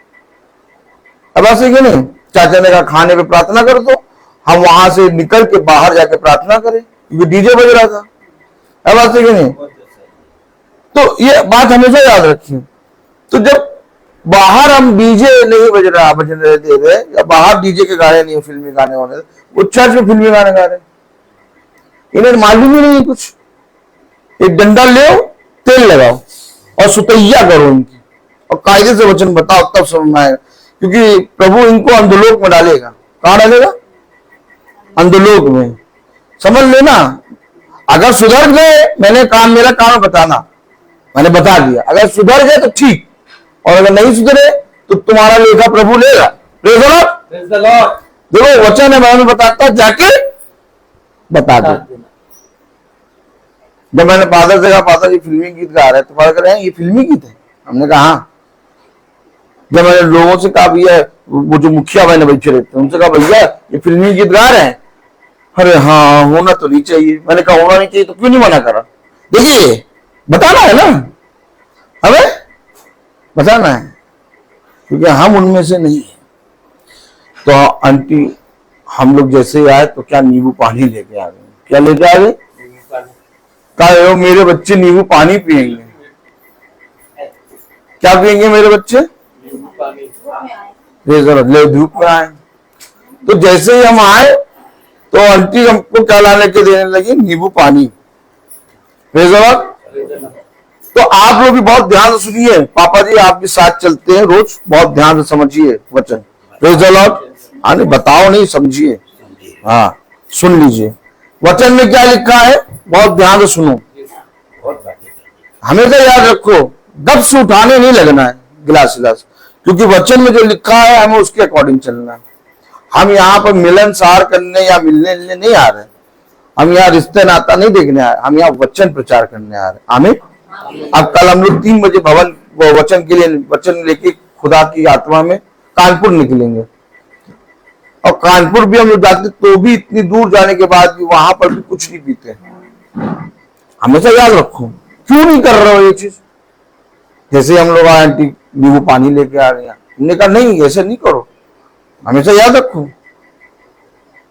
अब ऐसे कि नहीं? चाचा ने कहा खाने पे प्रार्थना कर दो, हम वहां से निकल के बाहर जाके प्रार्थना करें क्योंकि डीजे बज रहा था, अब ऐसे कि नहीं? तो ये बात हमेशा याद रखिए। तो जब बाहर हम डीजे नहीं बज रहा बजने दे रहे, या बाहर डीजे के गाने नहीं, फिल्मी गाने होने, वो चर्च में फिल्मी गाने गा रहे। इन्हें मालूम ही नहीं कुछ। एक डंडा ले तेल लगाओ और सुतैया करो इनकी, और कायदे से वचन बताओ, तब समझ में आएगा। क्योंकि प्रभु इनको अंधलोक में डालेगा। कहां डालेगा? अंधलोक में। समझ लेना, अगर सुधर गए, मेरा काम है बताना, मैंने बता दिया। अगर सुधर गए तो ठीक, और अगर नहीं सुधरे तो तुम्हारा लेखा प्रभु लेगा। Praise the Lord. देखो वचन है, मैं बताता जाके बता दो। जब मैंने फादर से कहा, फादर ये फिल्मी गीत गा रहे हैं, तो फादर कह रहे हैं ये फिल्मी गीत है। हमने कहा हाँ। जब मैंने लोगों से कहा भैया, वो जो मुखिया मैंने बैठे रहते हैं उनसे कहा भैया ये फिल्मी गीत गा रहे हैं, अरे हाँ होना तो नहीं चाहिए। मैंने कहा होना नहीं चाहिए तो क्यों नहीं मना करा? देखिए बताना है ना, हमें बताना है, क्योंकि हम उनमें से नहीं है। तो आंटी हम लोग जैसे ही आए तो क्या नींबू पानी लेके आ गए। क्या लेके आ गए? कहा मेरे बच्चे नींबू पानी पियेंगे। क्या पियेंगे मेरे बच्चे? ले धूप में आए। तो जैसे ही हम आए तो आंटी हमको क्या लाने के देने लगी? नींबू पानी। तो आप लोग भी बहुत ध्यान से सुनिए, पापा जी आप भी साथ चलते हैं रोज, बहुत ध्यान से समझिए वचन। Praise the Lord. बताओ नहीं, समझिए, हाँ सुन लीजिए वचन में क्या लिखा है, बहुत ध्यान से सुनो, हमेशा याद रखो, दब से उठाने नहीं लगना है गिलास गिलास, क्योंकि वचन में जो लिखा है हमें उसके अकॉर्डिंग चलना है। हम यहाँ पर मिलनसार करने या मिलने नहीं आ रहे, हम यहाँ रिश्ते नाता नहीं देखने आ रहे, हम यहाँ वचन प्रचार करने आ रहे। आमीन। अब कल हम लोग 3 बजे भवन वचन के लिए वचन लेके खुदा की आत्मा में कानपुर निकलेंगे, और कानपुर भी हम लोग जाते तो भी इतनी दूर जाने के बाद भी वहां पर भी कुछ नहीं पीते। हमेशा याद रखो, क्यों नहीं कर रहे हो ये चीज? जैसे हम लोग आंटी नींबू पानी लेके आ रहे हैं, हमने कहा नहीं ऐसे नहीं करो। हमेशा याद रखो,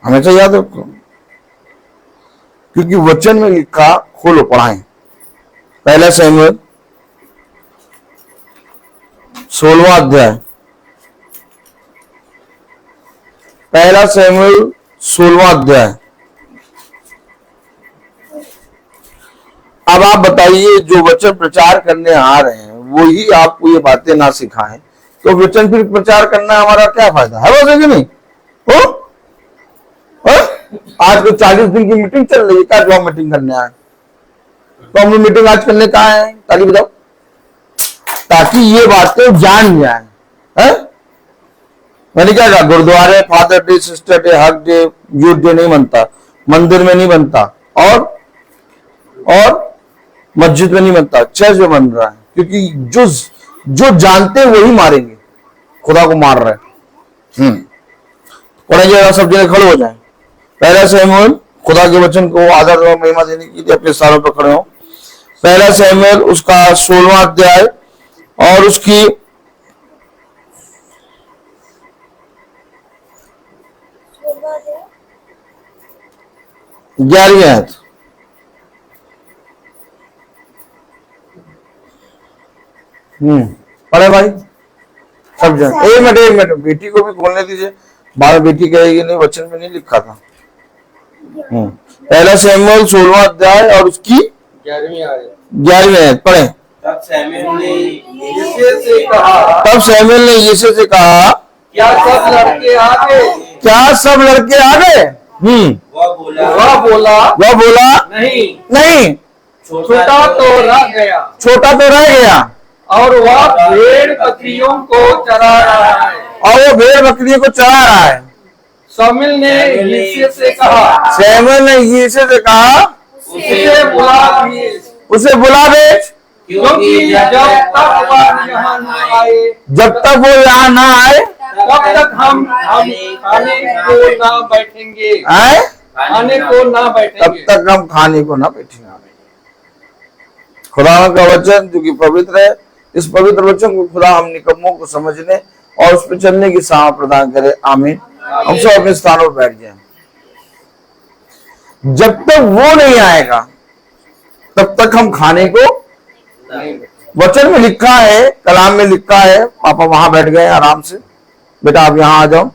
हमेशा याद रखो, क्योंकि वचन में लिखा, खोलो पढ़ाएं, 1 शमूएल 16वां अध्याय, 1 शमूएल 16वां अध्याय। अब आप बताइए, जो वचन प्रचार करने आ रहे हैं वही आपको ये बातें ना सिखाएं तो वचन फिर प्रचार करना हमारा क्या फायदा है? वो कि नहीं हो? आज तो 40 दिन की मीटिंग चल रही है, क्या जॉब मीटिंग करने आए? तो हम लोग मीटिंग आज करने कहा है, ताकि बताओ, ताकि ये बातें जान जाए है? मैंने क्या कहा, गुरुद्वारे फादर डे, सिस्टर डे, हक डे, यूथ डे नहीं बनता, मंदिर में नहीं बनता, और मस्जिद में नहीं बनता, चर्च में बन रहा है। क्योंकि जो जानते हैं वही मारेंगे, खुदा को मार रहे हैं। पढ़ेंगे, सब जगह खड़े हो जाए। 1 शमूएल, खुदा के वचन को आदर और महिमा देने के लिए अपने स्थानों पर खड़े हो। 1 शमूएल उसका 16वां अध्याय और उसकी 11वीं आयत। पढ़े भाई सब जन। एक मिनट बेटी को भी खोलने दीजिए, बार बेटी कहेगी नहीं वचन में नहीं लिखा था। 1 शमूएल 16वां अध्याय और उसकी 11वीं आयत पढ़े। तब शमूएल ने यिशै से कहा, क्या सब लड़के आ गए? क्या सब लड़के आ गए? वह बोला नहीं, छोटा तो रह गया, और वह भेड़ बकरियों को चरा रहा है। शमूएल ने यिशै से कहा, उसे बुला भेज, क्योंकि जब तक वो यहाँ न आए तब तक हम खाने को ना बैठेंगे। खुदा का वचन जो कि पवित्र है, इस पवित्र वचन को खुदा हम निकम्मों को समझने और उस पर चलने की सामर्थ प्रदान करे। आमीन। हम सब अपने स्थानों पर बैठ जाएं। जब तक वो नहीं आएगा तब तक हम खाने को वचन में लिखा है, कलाम में लिखा है। पापा वहां बैठ गए आराम से, बेटा आप यहां आ जाओ।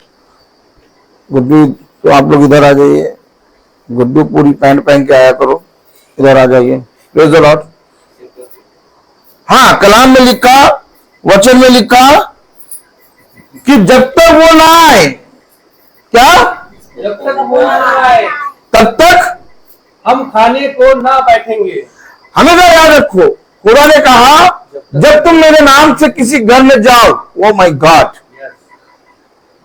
गुड्डू तो आप लोग इधर आ जाइए, गुड्डू पूरी पैंट पहन के आया करो, इधर आ जाइए। Praise the Lord. हाँ, कलाम में लिखा, वचन में लिखा कि जब तक वो ना आए, क्या, जब तक वो ना आए तब तक हम खाने को ना बैठेंगे। हमेशा याद रखो, खुदा ने कहा जब तुम मेरे नाम से किसी घर में जाओ, ओ माय गॉड,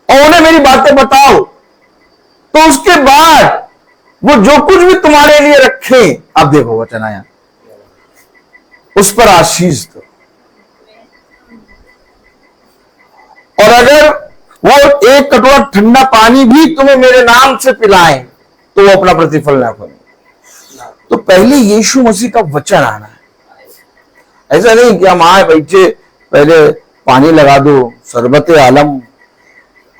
और उन्हें मेरी बातें बताओ, तो उसके बाद वो जो कुछ भी तुम्हारे लिए रखे, अब देखो वचन आया, उस पर आशीष दो। और अगर वो एक कटोरा ठंडा पानी भी तुम्हें मेरे नाम से पिलाएं, तो वो अपना प्रतिफल ना करें। तो पहले यीशु मसीह का वचन आना है। ऐसा नहीं कि हम आए बैठे, पहले पानी लगा दो, शरबत आलम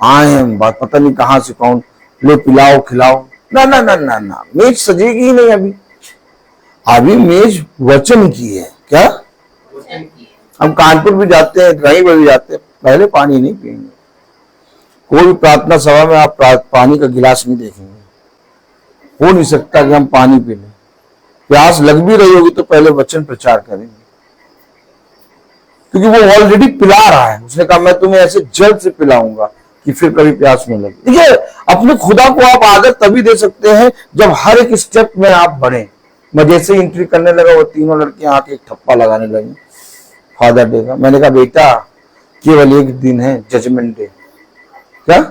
आए, बात पता नहीं कहां से कौन, लो पिलाओ खिलाओ, ना ना ना ना ना, मेज सजेगी ही नहीं। अभी मेज वचन की है। क्या, हम कानपुर भी जाते हैं, कहीं पर भी जाते हैं, पहले पानी नहीं पिएंगे। कोई प्रार्थना सभा में आप पानी का गिलास नहीं देखेंगे। हो नहीं सकता कि हम पानी पी लें। प्यास लग भी रही होगी तो पहले वचन प्रचार करेंगे, क्योंकि वो ऑलरेडी पिला रहा है। उसने कहा मैं तुम्हें ऐसे जल से पिलाऊंगा कि फिर कभी प्यास नहीं लगे। देखिए, अपने खुदा को आप आदत तभी दे सकते हैं जब हर एक स्टेप में आप बढ़े। मैं जैसे एंट्री करने लगा, वो तीनों लड़कियां आके एक ठप्पा लगाने लगी फादर डे का। मैंने कहा बेटा केवल एक दिन है, जजमेंट डे। क्या,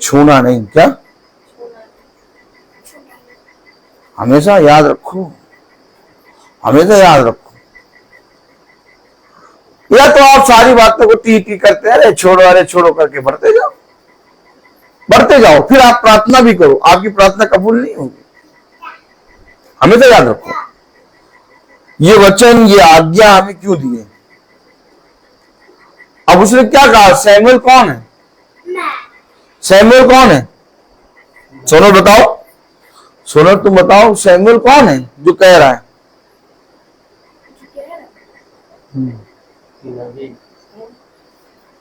छूना नहीं, क्या, हमेशा याद रखो, हमेशा याद रखो। या तो आप सारी बातों को टी करते हैं, अरे छोड़ो करके बढ़ते जाओ, बढ़ते जाओ, फिर आप प्रार्थना भी करो, आपकी प्रार्थना कबूल नहीं होगी। हमेशा याद रखो, ये वचन, ये आज्ञा हमें क्यों दिए। अब उसने क्या कहा, सैमुएल कौन है, सैमुएल कौन है, सोनल बताओ, सोनल तुम बताओ, सैमुएल कौन है जो कह रहा है।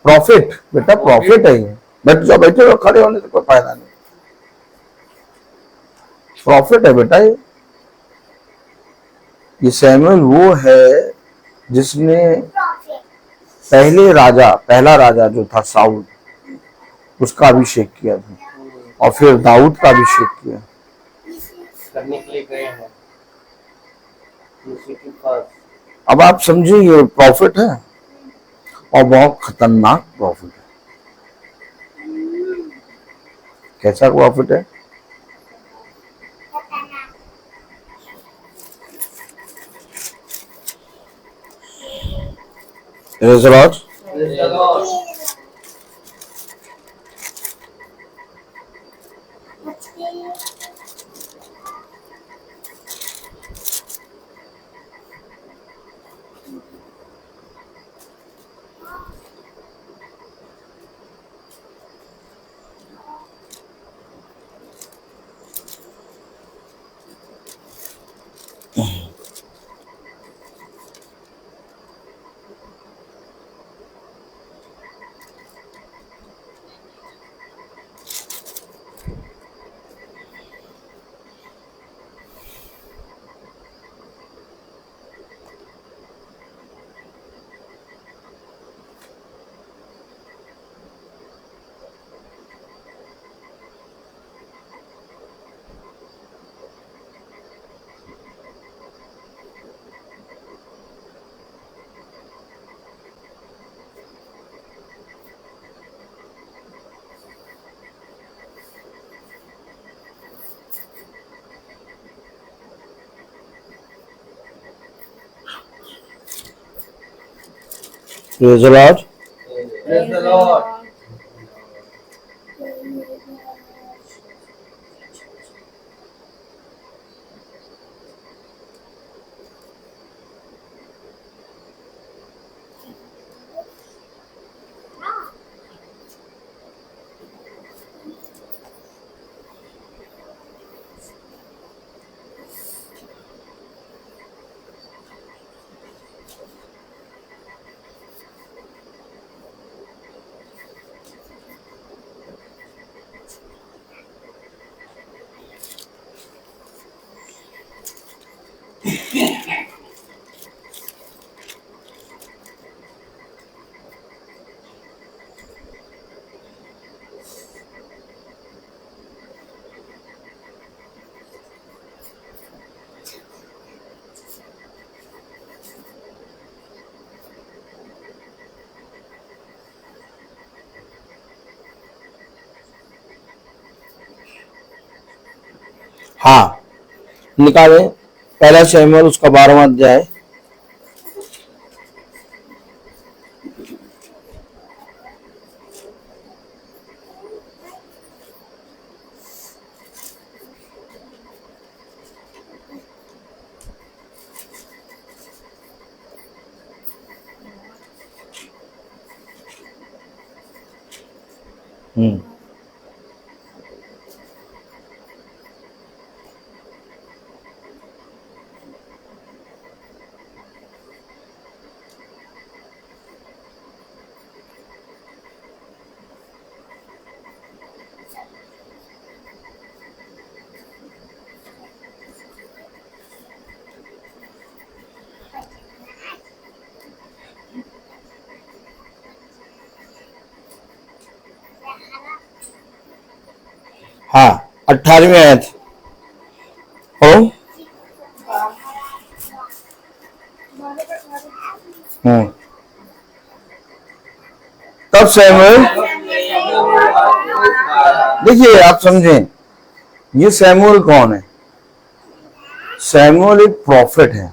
प्रॉफिट, बेटा प्रॉफिट है ये। बैठ जाओ, बैठे हो, खड़े होने से कोई फायदा नहीं। प्रॉफिट है बेटा ये सैमुएल वो है जिसने पहला राजा जो था साउल, उसका अभिषेक किया था, और फिर दाऊद का अभिषेक किया करने के लिए गए हैं। अब आप समझिए ये प्रॉफिट है, और बहुत खतरनाक प्रॉफिट है। कैसा प्रॉफिट है, Praise the Lord. Praise the Lord. Praise the Lord. Praise the Lord. हाँ, निकालें। पहला शैमुएल उसका 12वां अध्याय। हम्म। हाँ, 18वीं आयत हो। तब शैमुएल, देखिए आप समझें, ये शैमुएल कौन है? शैमुएल एक प्रॉफिट है,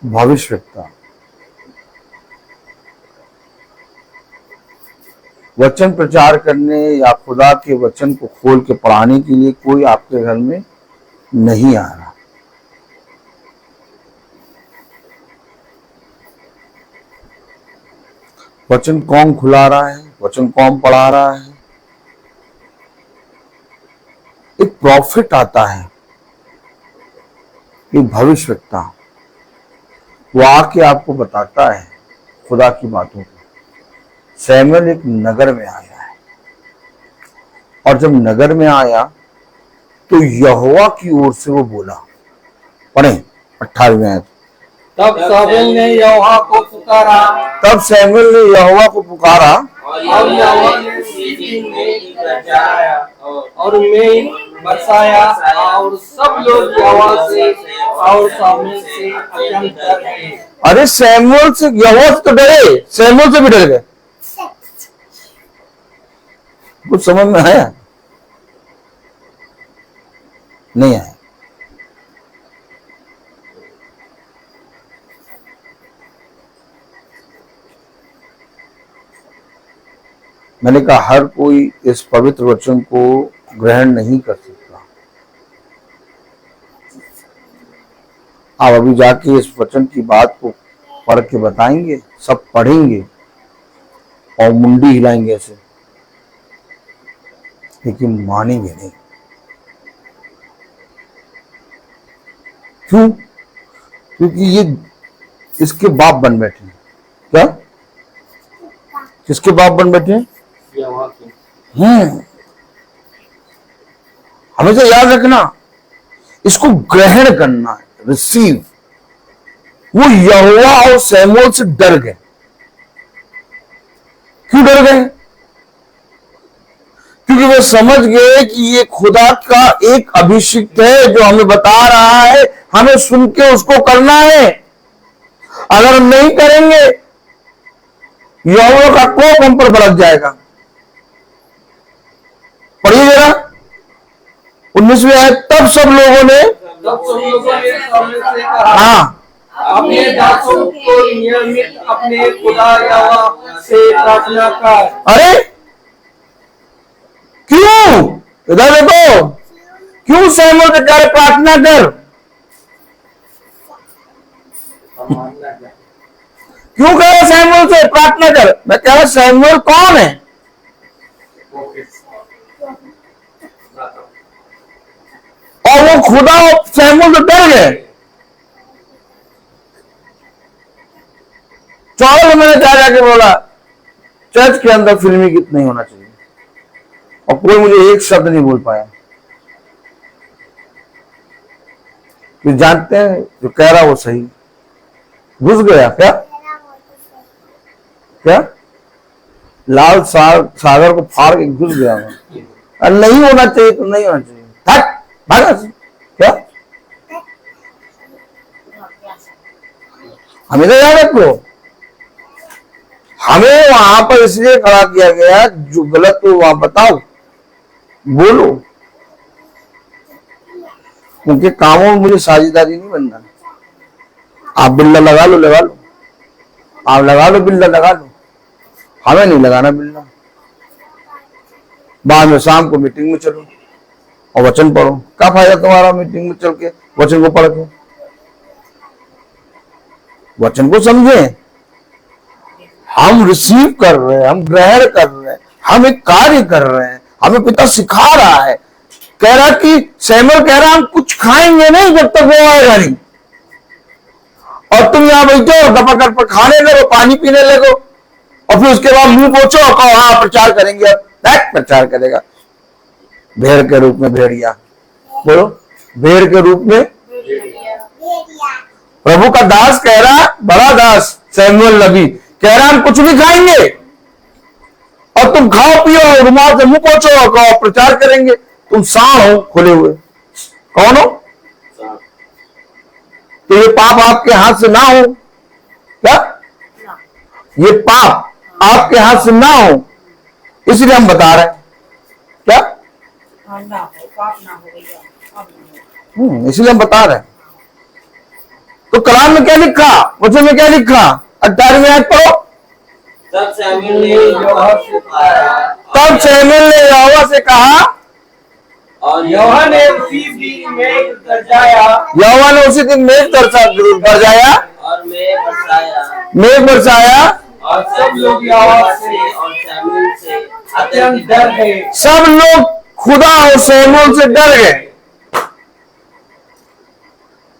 भविष्यवक्ता। वचन प्रचार करने या खुदा के वचन को खोल के पढ़ाने के लिए कोई आपके घर में नहीं आ रहा। वचन कौन खुला रहा है? वचन कौन पढ़ा रहा है? एक प्रॉफिट आता है, एक भविष्यवक्ता, वो आके आपको बताता है खुदा की बातों को। शैमुएल एक नगर में आया है, और जब नगर में आया तो यहोवा की ओर से वो बोला। पढ़े 18वीं आयत। तब शमूएल ने यहोवा को पुकारा, तब शैमुएल ने यहोवा को पुकारा, और यहोवा ने उसी दिन मेघ बरसाया और मेघ बरसाया, और सब लोग यहोवा से और शमूएल से अत्यंत डर गए। अरे शैमुएल से, यहोवा से तो डरे, शैमुएल से भी डर गए। कुछ समझ में आया? नहीं आया। मैंने कहा हर कोई इस पवित्र वचन को ग्रहण नहीं कर सकता। आप अभी जाके इस वचन की बात को पढ़ के बताएंगे, सब पढ़ेंगे और मुंडी हिलाएंगे ऐसे, लेकिन मानेंगे नहीं। क्यों? क्योंकि ये इसके बाप बन बैठे हैं। क्या? किसके बाप बन बैठे हैं? हमेशा याद रखना, इसको ग्रहण करना है, रिसीव। वो यहोवा और शैमुएल से डर गए। क्यों डर गए? क्योंकि वो समझ गए कि ये खुदा का एक अभिषिक्त है जो हमें बता रहा है, हमें सुन के उसको करना है। अगर हम नहीं करेंगे, यहोवा का कोप हम पर भड़क जाएगा। पढ़िए जरा 19वीं आयत। तब सब लोगों ने शमूएल से कहा, हाँ, अपने दासों को नियमित अपने खुदा यहोवा से प्रार्थना कर। अरे क्यों? इधर देखो, क्यों शैमुएल के कह रहे प्रार्थना कर? क्यों कह रहे शैमुएल से प्रार्थना कर? मैं कह रहा शैमुएल कौन है? और वो खुदा शैमुएल से डर गए। 14 मैंने जाके बोला चर्च के अंदर फिल्मी गीत नहीं होना चाहिए, और कोई मुझे एक शब्द नहीं बोल पाया। कि जानते हैं जो कह रहा वो सही, घुस गया क्या? क्या? लाल सागर को फाड़ के घुस गया मैं। और नहीं होना चाहिए तो नहीं होना चाहिए, थक भागा। क्या? हमें तो याद रखो, हमें वहां पर इसलिए खड़ा किया गया, जो गलत हो वहां बताओ, बोलो। उनके कामों में मुझे साझेदारी नहीं बनना। आप बिल्ला लगा लो, लगा लो, आप लगा लो बिल्ला, लगा लो, हमें नहीं लगाना बिल्ला। बाद में शाम को मीटिंग में चलो और वचन पढ़ो। क्या फायदा तुम्हारा मीटिंग में चल के वचन को पढ़ के? वचन को समझे, हम रिसीव कर रहे हैं, हम ग्रहण कर रहे हैं, हम एक कार्य कर रहे हैं, हमें पिता सिखा रहा है। कह रहा कि सैमुअल कह रहा हम कुछ खाएंगे नहीं जब तक वो आएगा नहीं, और तुम यहां बैठो दपाकर पर खाने लगो, पानी पीने लगो, और फिर उसके बाद मुंह पोछो और कहो हाँ प्रचार करेंगे। अब प्रचार करेगा भेड़ के रूप में भेड़िया, बोलो, भेड़ के रूप में। प्रभु का दास कह रहा, बड़ा दास सैमुअल नबी कह रहा हम कुछ भी खाएंगे और तुम खाओ पियो, रुमाल से मुंह पोछो और कहो प्रचार करेंगे। तुम सांड हो खुले हुए। कौन हो? तो ये पाप आपके हाथ से ना हो क्या? ये पाप आपके हाथ से ना हो, इसलिए हम बता रहे हैं। क्या? इसलिए हम बता रहे हैं। तो कलाम में क्या लिखा, वचन में क्या लिखा? 18वीं आयत पढ़ो। तब सैमुअल ने यहोवा से कहा और यहोवा ने उसी दिन मेघ गरजाया और मेघ बरसाया और सब लोग यहोवा से और सैमुअल से अत्यंत डर गए। सब लोग खुदा और सैमुअल से डर गए।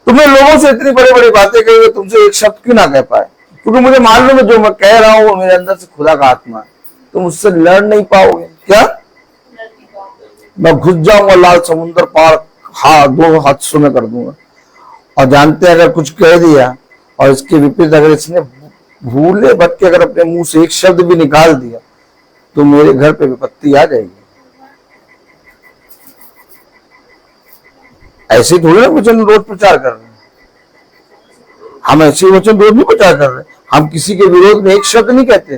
तुम्हें लोगों से इतनी बड़ी बड़ी बातें कही, तुमसे एक शब्द क्यों ना कह पाए? क्योंकि मुझे मालूम है जो मैं कह रहा हूं वो मेरे अंदर से खुदा का आत्मा है। तुम उससे लड़ नहीं पाओगे। क्या? मैं घुस जाऊंगा लाल समुद्र पार, हाँ 2 हादसों में कर दूंगा। और जानते हैं अगर कुछ कह दिया और इसके विपरीत अगर इसने भूले भटके अगर अपने मुंह से एक शब्द भी निकाल दिया तो मेरे घर पे विपत्ति आ जाएगी। ऐसे थोड़ी ना वचन रोज प्रचार कर रहे हैं हम, ऐसे वचन रोज नहीं प्रचार कर रहे। हम किसी के विरोध में एक शब्द नहीं कहते,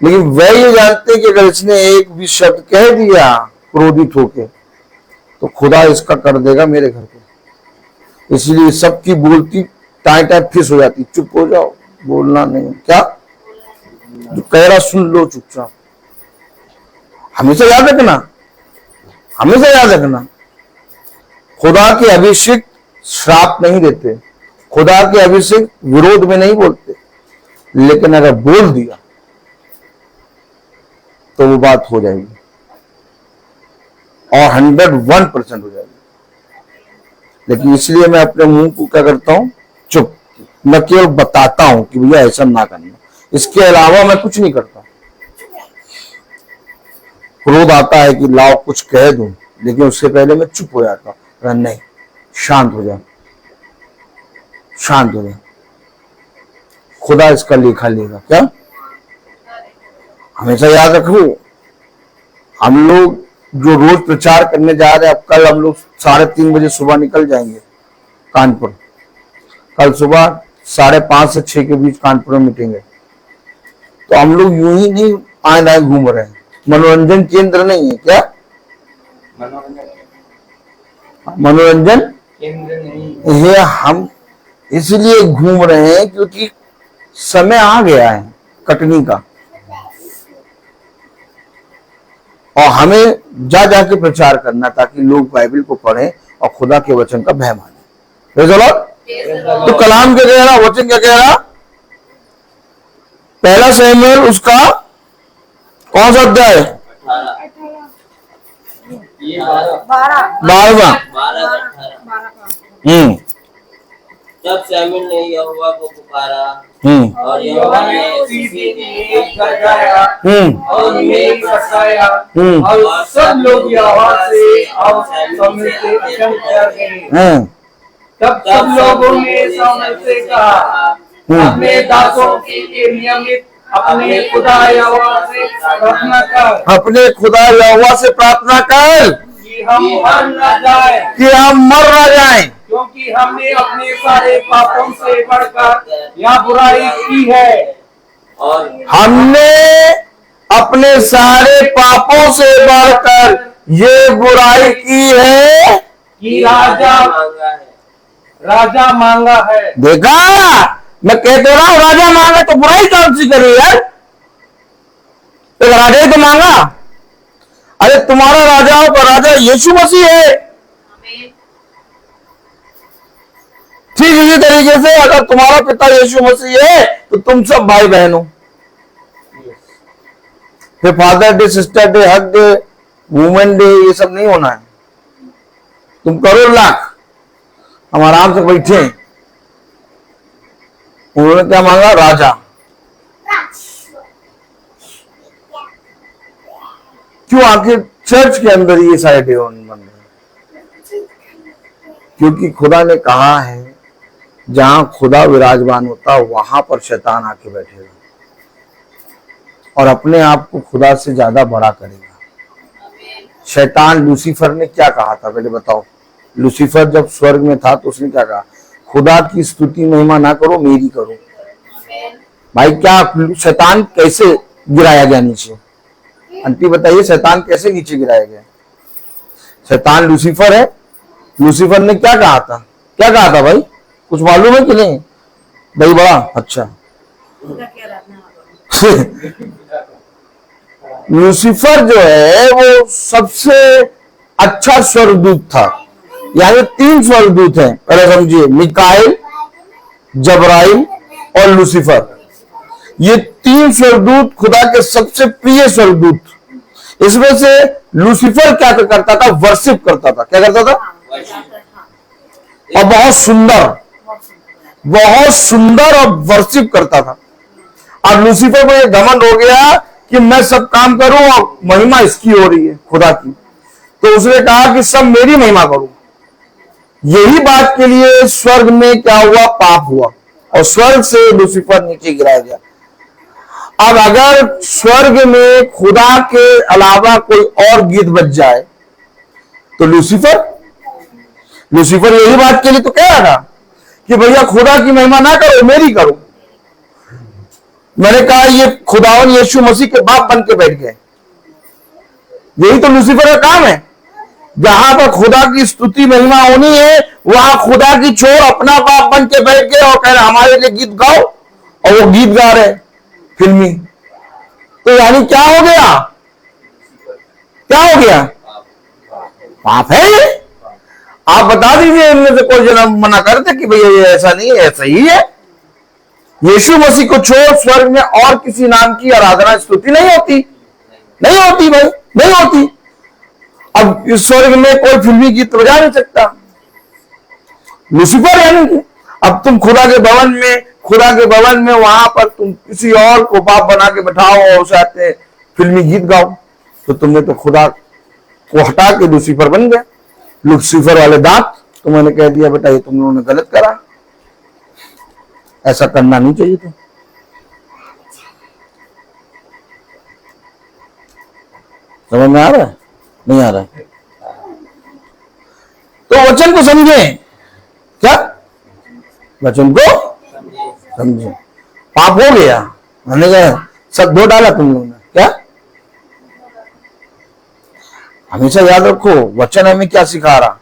लेकिन वह ये जानते हैं कि अगर इसने एक भी शब्द कह दिया क्रोधित होके तो खुदा इसका कर देगा मेरे घर पे। इसलिए सबकी बोलती टाई टाई फिस हो जाती। चुप हो जाओ, बोलना नहीं। क्या? जो कह रहा सुन लो चुपचाप। हमेशा याद रखना, हमेशा याद रखना, खुदा के अभिषेक श्राप नहीं देते, खुदा के अभिषेक विरोध में नहीं बोलते, लेकिन अगर बोल दिया तो वो बात हो जाएगी और 101% हो जाएगी। लेकिन इसलिए मैं अपने मुंह को क्या करता हूं, चुप। मैं केवल बताता हूं कि भैया ऐसा ना करना, इसके अलावा मैं कुछ नहीं करता। क्रोध आता है कि लाओ कुछ कह दूं, लेकिन उससे पहले मैं चुप हो जाता हूं। नहीं, शांत हो जा, शांत हो जा, खुदा इसका लेखा लेगा। क्या? हमेशा याद रखो, हम लोग जो रोज प्रचार करने जा रहे हैं, अब कल हम लोग 3:30 बजे सुबह निकल जाएंगे कानपुर। कल सुबह 5:30 से 6 के बीच कानपुर में मीटिंग है। तो हम लोग यूं ही नहीं आए दाएं घूम रहे हैं, मनोरंजन केंद्र नहीं है। क्या? मनोरंजन केंद्र नहीं है। हम इसलिए घूम रहे हैं क्योंकि समय आ गया है कटनी का, और हमें जा जाके प्रचार करना ताकि लोग बाइबल को पढ़ें और खुदा के वचन का भय माने। तो कलाम क्या कह रहा, वचन क्या कह रहा? 1 सैमुएल उसका कौन सा अध्याय? 12वां। जब सैमुएल ने यहोवा को पुकारा और यहोवा ने उसी दिन मेघ गरजाया और मेघ बरसाया और सब लोग यहोवा से और सैमुएल से अत्यंत डर गए। तब सब लोगों ने सैमुएल से कहा, अपने दासों के नियमित अपने खुदा यहोवा से प्रार्थना कर, अपने खुदा यहोवा से प्रार्थना कर कि हम मर न जाए, क्योंकि हमने अपने सारे पापों से बढ़कर यह बुराई की है। और हमने अपने सारे पापों से बढ़कर ये बुराई की है कि राजा मांगा है। देखा, मैं कह तो रहा हूं राजा मांगा तो बुराई कौन सी करी यार, तो राजा ही तो मांगा। अरे तुम्हारा राजाओं का राजा यीशु मसीह है। ठीक इसी तरीके से अगर तुम्हारा पिता यीशु मसीह है तो तुम सब भाई बहन हो। फिर फादर डे, सिस्टर डे, हक डे, वुमेन डे ये सब नहीं होना है। तुम करो लाख, हम आराम से बैठे। उन्होंने क्या मांगा? राजा। क्यों आखिर चर्च के अंदर ये सारे डे बन रहे? क्योंकि खुदा ने कहा है जहां खुदा विराजमान होता वहां पर शैतान आके बैठेगा और अपने आप को खुदा से ज्यादा बड़ा करेगा। शैतान लूसीफर ने क्या कहा था पहले बताओ? लूसीफर जब स्वर्ग में था तो उसने क्या कहा? खुदा की स्तुति महिमा ना करो, मेरी करो। भाई क्या शैतान कैसे गिराया गया नीचे? आंटी बताइए, शैतान कैसे नीचे गिराया गया? शैतान लूसीफर है। लूसीफर ने क्या कहा था? क्या कहा था भाई? कुछ मालूम है कि नहीं? भाई बड़ा अच्छा लूसीफर जो है वो सबसे अच्छा स्वर्गदूत था। यानी 3 स्वर्गदूत हैं, पहले समझिए, मिकाएल, जबराइल और लूसीफर। ये 3 स्वर्गदूत खुदा के सबसे प्रिय स्वर्गदूत। इसमें से लूसीफर क्या करता था? वर्शिप करता था। क्या करता था? और बहुत सुंदर और वर्शिप करता था। अब लूसीफर को ये घमंड हो गया कि मैं सब काम करूं और महिमा इसकी हो रही है, खुदा की। तो उसने कहा कि सब मेरी महिमा करूं। यही बात के लिए स्वर्ग में क्या हुआ? पाप हुआ और स्वर्ग से लूसीफर नीचे गिराया गया। अब अगर स्वर्ग में खुदा के अलावा कोई और गीत बज जाए तो लूसीफर यही बात के लिए तो कह रहा था कि भैया खुदा की महिमा ना करो, मेरी करो। मैंने कहा ये खुदावन यीशु मसीह के बाप बन के बैठ गए। यही तो लूसीफर का काम है। जहां पर खुदा की स्तुति महिमा होनी है वहां खुदा की छोर अपना बाप बन के बैठ गए और कह रहे हमारे लिए गीत गाओ, और वो गीत गा रहे फिल्मी। तो यानी क्या हो गया? क्या हो गया? पाप है ये। आप बता दीजिए इनमें से कोई जन्म मना करते कि भैया ये ऐसा नहीं है, ऐसा ही है। यीशु मसीह को छोड़ स्वर्ग में और किसी नाम की आराधना स्तुति नहीं होती भाई, नहीं होती। अब इस स्वर्ग में कोई फिल्मी गीत बजा नहीं सकता। लूसीफर यानी कि अब तुम खुदा के भवन में वहां पर तुम किसी और को बाप बना के बैठाओ और उसे आते फिल्मी गीत गाओ, तो तुमने तो खुदा को हटा के लूसीफर बन गया। लूसीफर वाले दांत। तो मैंने कह दिया बेटा ये तुम लोगों ने गलत करा, ऐसा करना नहीं चाहिए था। समझ में आ रहा है? नहीं आ रहा है? तो वचन को समझे। क्या वचन को समझे? पाप हो गया, मैंने कहा सब धो डाला तुम लोगों ने। क्या? हमेशा याद रखो वचन हमें क्या सिखा रहा।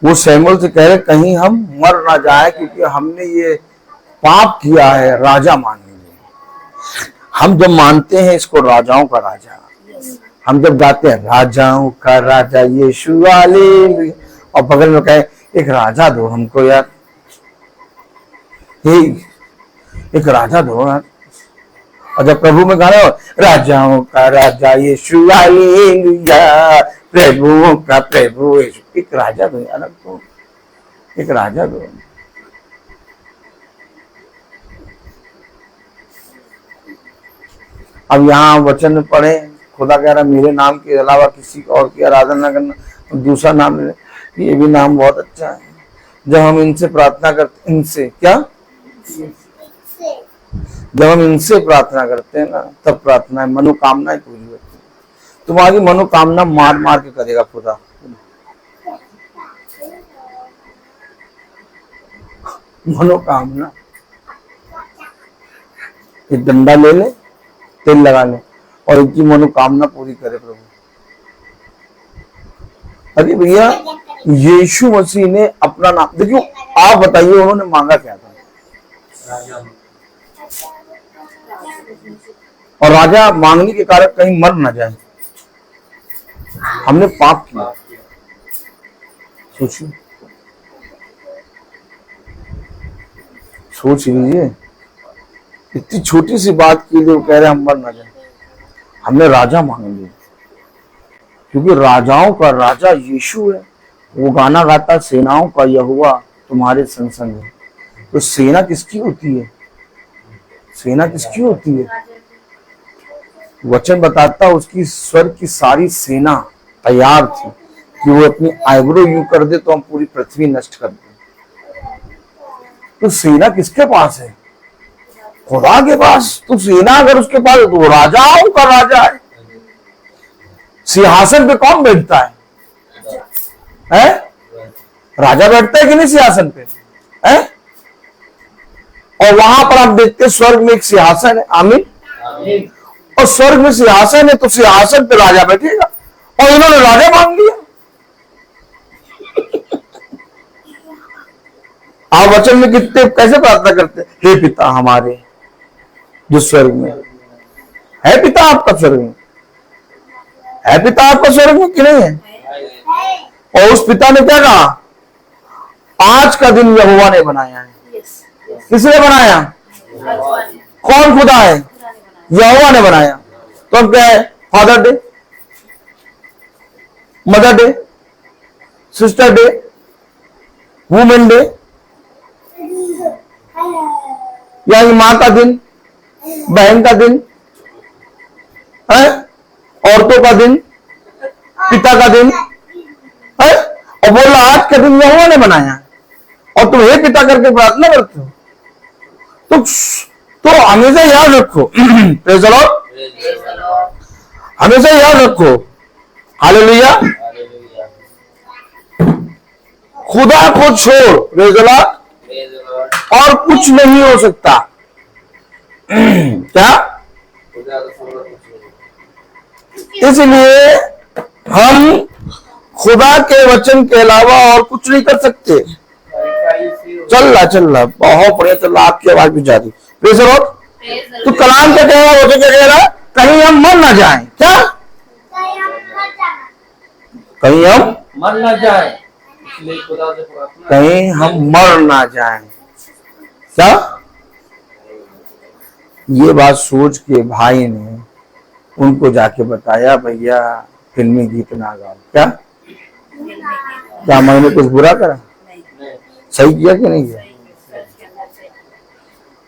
वो सैमुअल से कह रहे कहीं हम मर ना जाए क्योंकि हमने ये पाप किया है राजा मानने में। हम जब मानते हैं इसको राजाओं का राजा, हम जब गाते हैं राजाओं का राजा यीशु वाले, और बगल में कहे एक राजा दो हमको यार, एक राजा दो यार। और जब प्रभु में गाना हो राजाओं का राजा यीशु हालेलुया, प्रभुओं का प्रभु यीशु, एक राजा दो यार हमको, एक राजा दो। अब यहाँ वचन पढ़े, खुदा कह रहा मेरे नाम के अलावा किसी और की आराधना करना, दूसरा नाम ले। ये भी नाम बहुत अच्छा है। जब हम इनसे प्रार्थना करते, इनसे क्या, जब हम इनसे प्रार्थना करते हैं ना, तब प्रार्थना मनोकामनाएं पूरी होती है। तुम्हारी मनोकामना मार मार के करेगा खुदा। मनोकामना, एक डंडा ले ले, तेल लगा ले और इनकी मनोकामना पूरी करे प्रभु। अरे भैया, यीशु मसीह ने अपना नाम, देखियो आप बताइए उन्होंने मांगा क्या था? और राजा मांगने के कारण कहीं मर ना जाए। हमने पाप किया, सोचिए, सोच लीजिए, इतनी छोटी सी बात के लिए वो कह रहे हम मर ना जाए। हमने राजा मांग लिया, क्योंकि राजाओं का राजा यीशु है। वो गाना गाता, सेनाओं का यहोवा तुम्हारे संग संग है। तो सेना किसकी होती है? सेना किसकी होती है? वचन बताता उसकी स्वर्ग की सारी सेना तैयार थी कि वो अपनी आईब्रो यूं कर दे तो हम पूरी पृथ्वी नष्ट कर दें। तो सेना किसके पास है? खुदा के पास। तो सेना अगर उसके पास है तो वो राजाओं का राजा है। सिंहासन पे कौन बैठता है? राजा बैठता है कि नहीं सिंहासन पे? है? और वहां पर आप देखते हैं स्वर्ग में एक सिंहासन है। आमीन। और स्वर्ग में सिंहासन है तो सिंहासन पे राजा बैठेगा। और इन्होंने राजा मांग लिया। आप वचन में कितने कैसे प्रार्थना करते हैं? हे पिता हमारे जो स्वर्ग में है। पिता आपका स्वर्ग में है? पिता आपका स्वर्ग में कि नहीं है? और उस पिता ने क्या कहा? आज का दिन यहोवा ने बनाया है। किसने बनाया? कौन खुदा है? यहोवा ने बनाया। तो अब क्या है? Father day, mother day, sister day, women day, यानी मां का दिन, बहन का दिन है, औरतों का दिन, पिता का दिन है। और बोला आज का दिन यहोवा ने बनाया और तुम हे पिता करके प्रार्थना करते हो। तो हमेशा याद रखो, प्रेज़ द लॉर्ड, हमेशा याद रखो, हालेलुया, खुदा को छोड़, प्रेज़ द लॉर्ड, और कुछ नहीं हो सकता। क्या? इसलिए हम खुदा के वचन के अलावा और कुछ नहीं कर सकते। चल रहा बहुत बढ़िया चल रहा। आपकी आवाज भी जा रही। Praise the Lord. तो कलाम क्या कह रहा है? क्या कह रहा है? कहीं हम मर ना जाएं। क्या? कहीं हम मर ना जाए, इसलिए खुदा से प्रार्थना। कहीं हम मर ना जाएं। क्या? ये बात सोच के भाई ने उनको जाके बताया, भैया फिल्मी गीत ना गाओ। क्या मैंने कुछ बुरा करा? सही किया कि नहीं किया?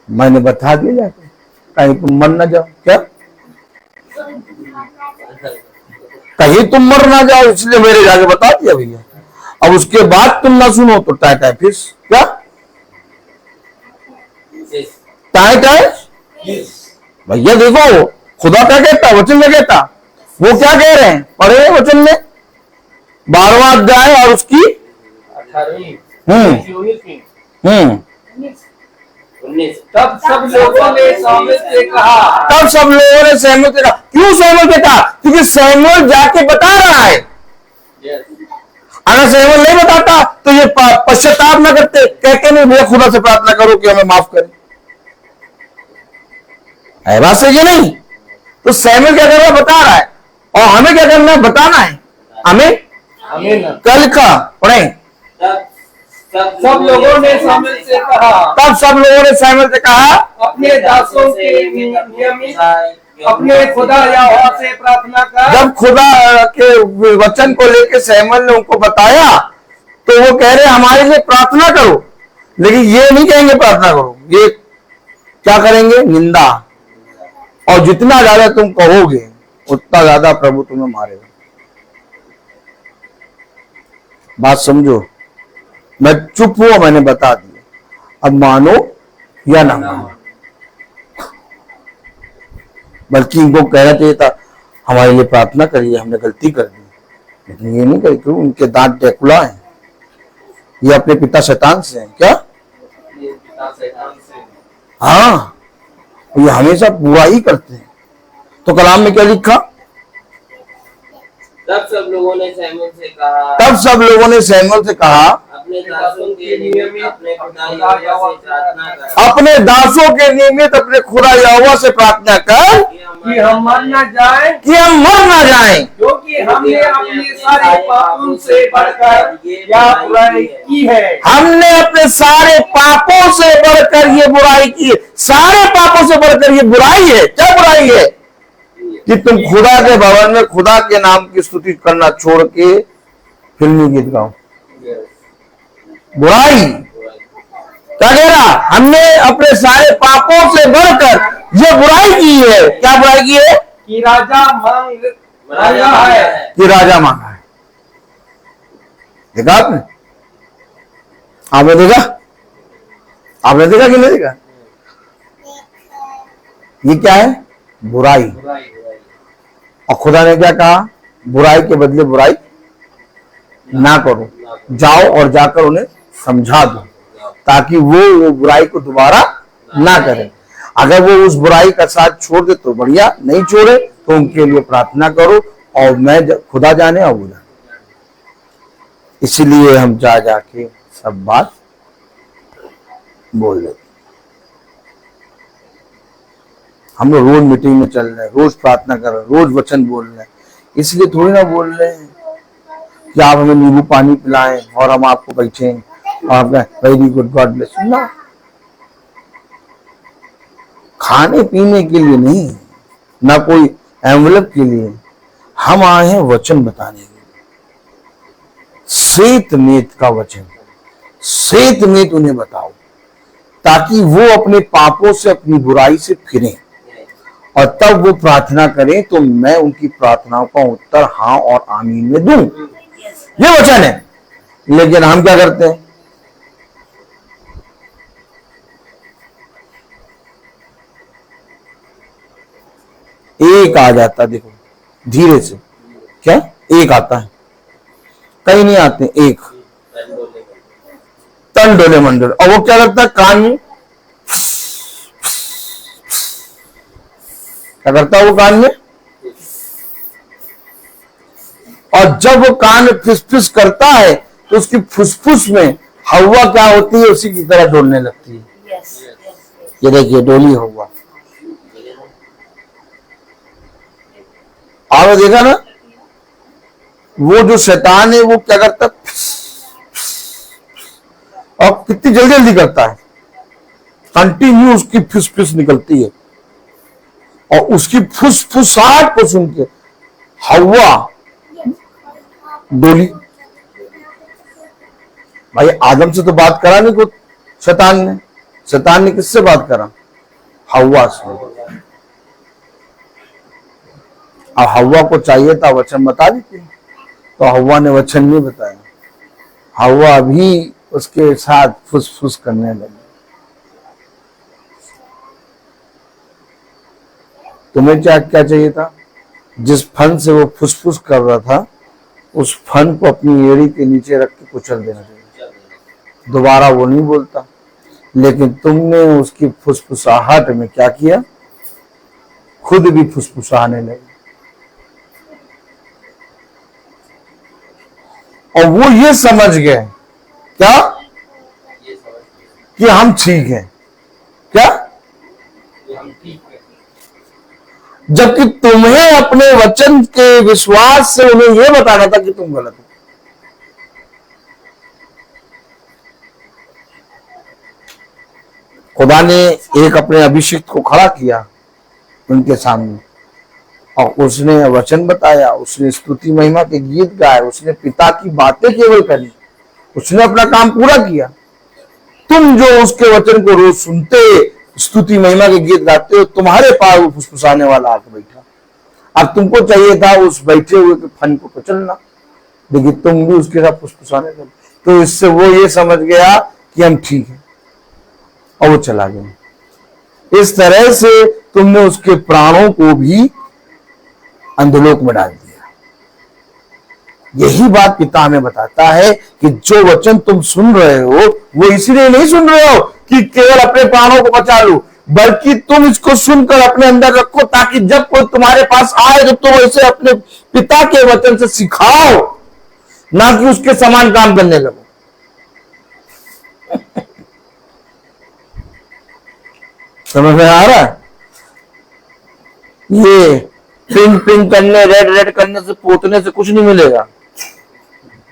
मैंने बता दिया जाके, कहीं तुम मर ना जाओ। क्या? कहीं तुम मर ना जाओ, इसलिए मेरे जाके बता दिया भैया। अब उसके बाद तुम ना सुनो तो टाई टाई फिश। क्या? टाई टाई भैया देखो खुदा क्या कहता, वचन में कहता। वो क्या कह रहे हैं? पढ़े वचन में 12वां अध्याय और उसकी 18वीं 19। तब सब लोगों ने सामुएल से कहा। क्यों सैमुअल ने कहा? क्योंकि सैमुअल जाके बता रहा है। अगर सैमुअल नहीं बताता तो ये पश्चाताप ना करते, कहते नहीं भैया खुदा से प्रार्थना करो कि हमें माफ करे। है बात सही है नहीं? तो सैमुअल क्या कर रहा है? बता रहा है। और हमें क्या करना है? बताना है। हमें कल का पढ़े। सब लोगों ने सामुएल से कहा। तब सब लोगों ने सैमुअल से कहा, अपने दासों के नियमित अपने खुदा यहोवा से प्रार्थना कर। जब खुदा के वचन को लेकर सैमुअल ने उनको बताया तो वो कह रहे हमारे लिए प्रार्थना करो। लेकिन ये नहीं कहेंगे प्रार्थना करो, ये क्या करेंगे? निंदा। और जितना ज्यादा तुम कहोगे उतना ज्यादा प्रभु तुम्हें मारेगा। बात समझो। मैं चुप हुआ, मैंने बता दिया, अब मानो या ना मानो। बल्कि इनको कहना चाहिए था हमारे लिए प्रार्थना करिए, हमने गलती कर दी। लेकिन ये नहीं करी, क्यों? उनके दांत ड्रैकुला हैं। ये अपने पिता शैतान से हैं। क्या? हाँ, ये हमेशा बुरा ही करते हैं। तो कलाम में क्या लिखा? तब सब लोगों ने सैमुअल से कहा, तब सब लोगों ने सैमुअल से कहा, अपने दासों के नियमित अपने खुदा यहोवा से प्रार्थना कर अपने दासों के नियमित अपने खुदा यहोवा से प्रार्थना कर कि हम मर न जाए, कि हम मर ना जाएं, क्योंकि हमने अपने सारे पापों से बढ़कर यह बुराई की है। हमने अपने सारे पापों से बढ़कर ये बुराई की है। सारे पापों से बढ़कर ये बुराई है। क्या बुराई है? कि तुम खुदा के भवन में खुदा के नाम की स्तुति करना छोड़ के फिल्मी गीत गाओ। बुराई क्या कह रहा? हमने अपने सारे पापों से बढ़कर ये बुराई की है। क्या बुराई की है? कि राजा मांग रहा है, कि राजा मांगा है। देखा आपने? आपने देखा? आपने देखा कि नहीं देखा? ये क्या है? बुराई। और खुदा ने क्या कहा? बुराई के बदले बुराई ना करो, जाओ और जाकर उन्हें समझा दो ताकि वो बुराई को दोबारा ना करें। अगर वो उस बुराई का साथ छोड़ दे तो बढ़िया, नहीं छोड़े तो उनके लिए प्रार्थना करो और मैं खुदा जाने और वो जाने। इसलिए हम जा जाके सब बात बोल देते। हम लोग रोज मीटिंग में चल रहे हैं, रोज प्रार्थना कर रहे हैं, रोज वचन बोल रहे हैं। इसलिए थोड़ी ना बोल रहे हैं कि आप हमें नींबू पानी पिलाएं और हम आपको बैठे और very good God bless you ना। खाने पीने के लिए नहीं, ना कोई एनवेलप के लिए। हम आए हैं वचन बताने के लिए। श्वेत मेत का वचन, श्वेत मेत उन्हें बताओ ताकि वो अपने पापों से, अपनी बुराई से फिरें और तब वो प्रार्थना करें तो मैं उनकी प्रार्थनाओं का उत्तर हाँ और आमीन में दूं। ये वचन है। लेकिन हम क्या करते हैं? एक आ जाता, देखो धीरे से, क्या एक आता है, कहीं नहीं आते। एक तन डोले मंडोले। और वो क्या करता है? कान में क्या करता है? वो कान में, और जब वो कान में फिस करता है तो उसकी फुसफुस में हवा क्या होती है? उसी की तरह डोलने लगती है। ये देखिए डोली हवा। आपने देखा ना? वो जो शैतान है वो क्या करता है? और कितनी जल्दी जल्दी करता है, कंटिन्यू उसकी फिस निकलती है और उसकी फुसफुसाहट को सुन के हवा डोली। भाई आदम से तो बात करा नहीं कुछ शैतान ने किससे बात करा? हवा से। अब हवा को चाहिए था वचन बता देती, तो हवा ने वचन नहीं बताया। हवा भी उसके साथ फुसफुस करने लगी। तुम्हें क्या क्या चाहिए था? जिस फन से वो फुसफुस कर रहा था उस फन को अपनी एड़ी के नीचे रख के कुचल देना चाहिए। दोबारा वो नहीं बोलता। लेकिन तुमने उसकी फुसफुसाहट में क्या किया? खुद भी फुसफुसाने लगे। और वो ये समझ गए क्या? कि हम ठीक हैं। क्या? जबकि तुम्हें अपने वचन के विश्वास से उन्हें यह बताना था कि तुम गलत हो। खुदा ने एक अपने अभिषिक्त को खड़ा किया उनके सामने और उसने वचन बताया, उसने स्तुति महिमा के गीत गाए, उसने पिता की बातें केवल करी, उसने अपना काम पूरा किया। तुम जो उसके वचन को रोज सुनते, स्तुति महिमा के गीत गाते हो, तुम्हारे पास वो फुसफुसाने वाला आके बैठा। अब तुमको चाहिए था उस बैठे हुए के फन को कुचलना, लेकिन तुम भी उसके साथ फुसफुसाने लगे। तो इससे वो ये समझ गया कि हम ठीक हैं और वो चला गया। इस तरह से तुमने उसके प्राणों को भी अंधलोक में डाल दिया। यही बात पिता हमें बताता है कि जो वचन तुम सुन रहे हो वो इसलिए नहीं सुन रहे हो कि केवल अपने प्राणों को बचा लो, बल्कि तुम इसको सुनकर अपने अंदर रखो, ताकि जब कोई तुम्हारे पास आए तो तुम इसे अपने पिता के वचन से सिखाओ, ना कि उसके समान काम करने लगो। समझ में आ रहा है? ये पिंग पिंग करने, रेड रेड करने से, पोतने से कुछ नहीं मिलेगा।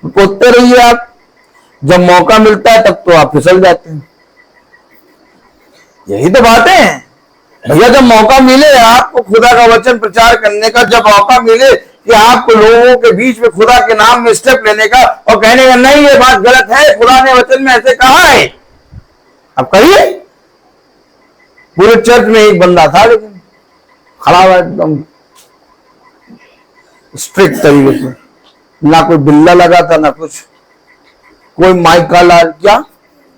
पोतते रहिए आप, जब मौका मिलता है तब तो आप फिसल जाते हैं। यही तो बात है भैया, जब मौका मिले आपको खुदा का वचन प्रचार करने का, जब मौका मिले कि आपको लोगों के बीच में खुदा के नाम में स्टेप लेने का और कहने का नहीं ये बात गलत है, खुदा ने वचन में ऐसे कहा है, आप करिए। पूरे चर्च में एक बंदा था लेकिन खड़ा हुआ एकदम स्ट्रिक्ट तरीके से, ना कोई बिल्ला लगा था ना कुछ, कोई माइक का लाल क्या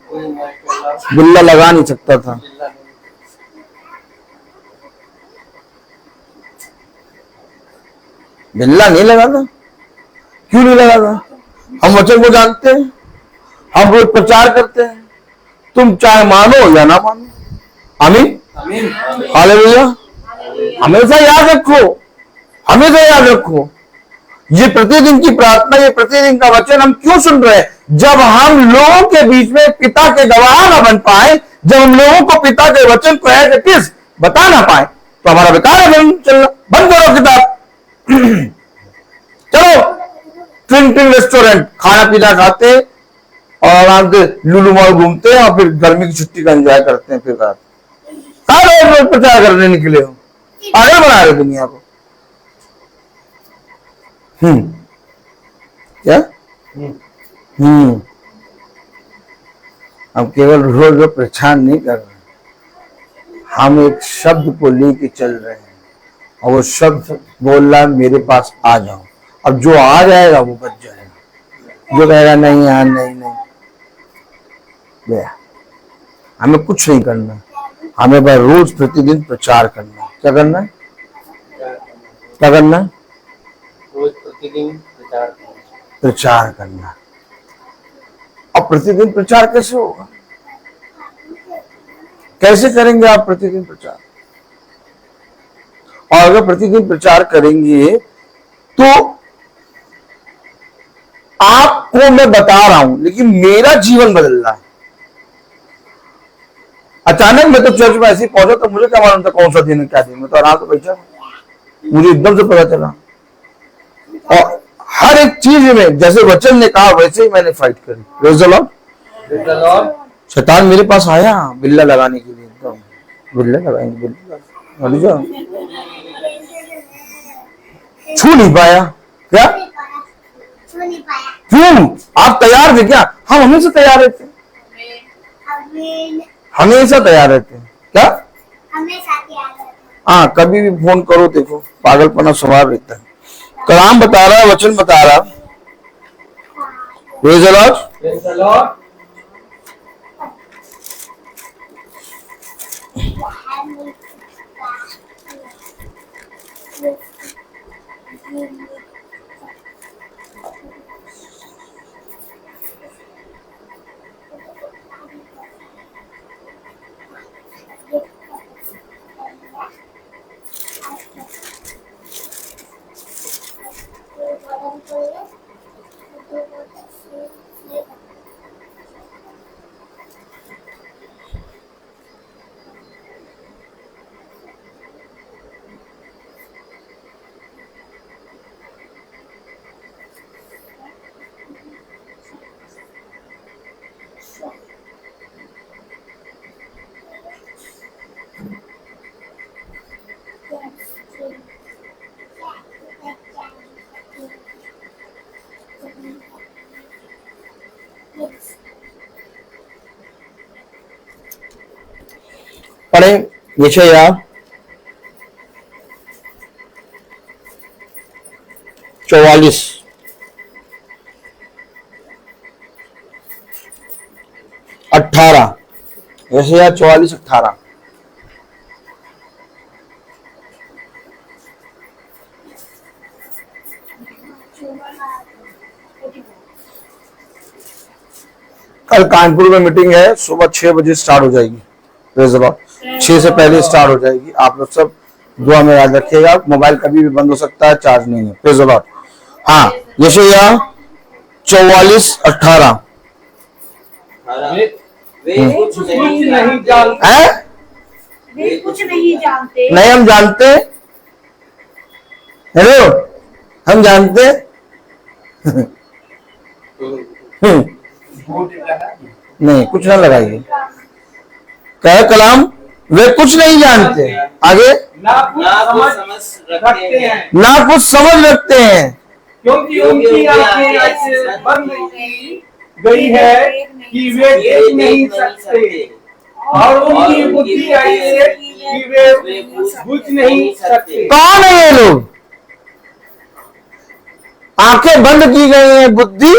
बिल्ला लगा नहीं सकता था। बिल्ला नहीं लगा था। क्यों नहीं लगा था? हम वचन को जानते हैं, हम रोज प्रचार करते हैं, तुम चाहे मानो या ना मानो। आमीन, हालेलुया। हमेशा याद रखो, हमेशा याद रखो, ये प्रतिदिन की प्रार्थना, ये प्रतिदिन का वचन हम क्यों सुन रहे हैं? जब हम लोगों के बीच में पिता के गवाह ना बन पाए, जब हम लोगों को पिता के वचन को ऐसे किस बता ना पाए, तो हमारा बेकार है चलना। बंद करो किताब, चलो ट्विन ट्विन रेस्टोरेंट खाना पीना खाते और आराम से लुलु मॉल घूमते हैं और फिर गर्मी की छुट्टी का एंजॉय करते हैं। फिर रोज प्रचार करने निकले हो, पागल बना रहे दुनिया को। क्या हम केवल रोज रोज प्रचार नहीं कर रहे, हम एक शब्द को लेके चल रहे हैं और वो शब्द बोल रहा है मेरे पास आ जाओ। अब जो आ जाएगा वो बच जाएगा, जो कहेगा नहीं यार नहीं नहीं, हमें कुछ नहीं करना, हमें बस रोज प्रतिदिन प्रचार करना है। क्या करना है? क्या करना है? रोज प्रतिदिन प्रचार करना। अब प्रतिदिन प्रचार कैसे होगा? कैसे करेंगे आप प्रतिदिन प्रचार? और अगर प्रतिदिन प्रचार करेंगे तो आपको मैं बता रहा हूं, लेकिन मेरा जीवन बदल रहा है। अचानक मैं तो चर्च में ऐसे ही पहुंचा तो मुझे क्या मालूम था कौन सा दिन है क्या दिन, मैं तो आराम से बैठा, मुझे एकदम से पता चला। और हर एक चीज में जैसे वचन ने कहा वैसे ही मैंने फाइट करी। Praise the Lord. शैतान मेरे पास आया बिल्ला लगाने के लिए, एकदम बिल्ला लगाएंगे, बिल्ला छू नहीं पाया। क्या क्यों? आप तैयार थे क्या? हम हमेशा तैयार रहते हैं, हमेशा तैयार रहते हैं। क्या? हाँ, कभी भी फोन करो, देखो पागलपना सवार रहता है। कलाम बता रहा है, वचन बता रहा। Praise the Lord. पढ़े यशायाह 44 18, यशायाह 44:18। कल कानपुर में मीटिंग है, सुबह 6 बजे स्टार्ट हो जाएगी। Praise the Lord. 6 से पहले स्टार्ट हो जाएगी। आप लोग सब दुआ में याद रखिएगा। मोबाइल कभी भी बंद हो सकता है, चार्ज नहीं है। Praise the Lord. हाँ, यशायाह 44:18 वे कुछ नहीं जानते है। वे कुछ नहीं जानते। नहीं, हम जानते। हेलो, हम जानते। नहीं, कुछ ना लगाइए। कहे कलाम, वे कुछ नहीं जानते। आगे, ना कुछ समझ रखते हैं, ना कुछ समझ रखते हैं, क्योंकि उनकी आंखें ऐसे बंद की गई है कि वे देख नहीं सकते, और उनकी बुद्धि ऐसे कि वे बुझ नहीं सकते। कौन है ये लोग? आंखें बंद की गई हैं, बुद्धि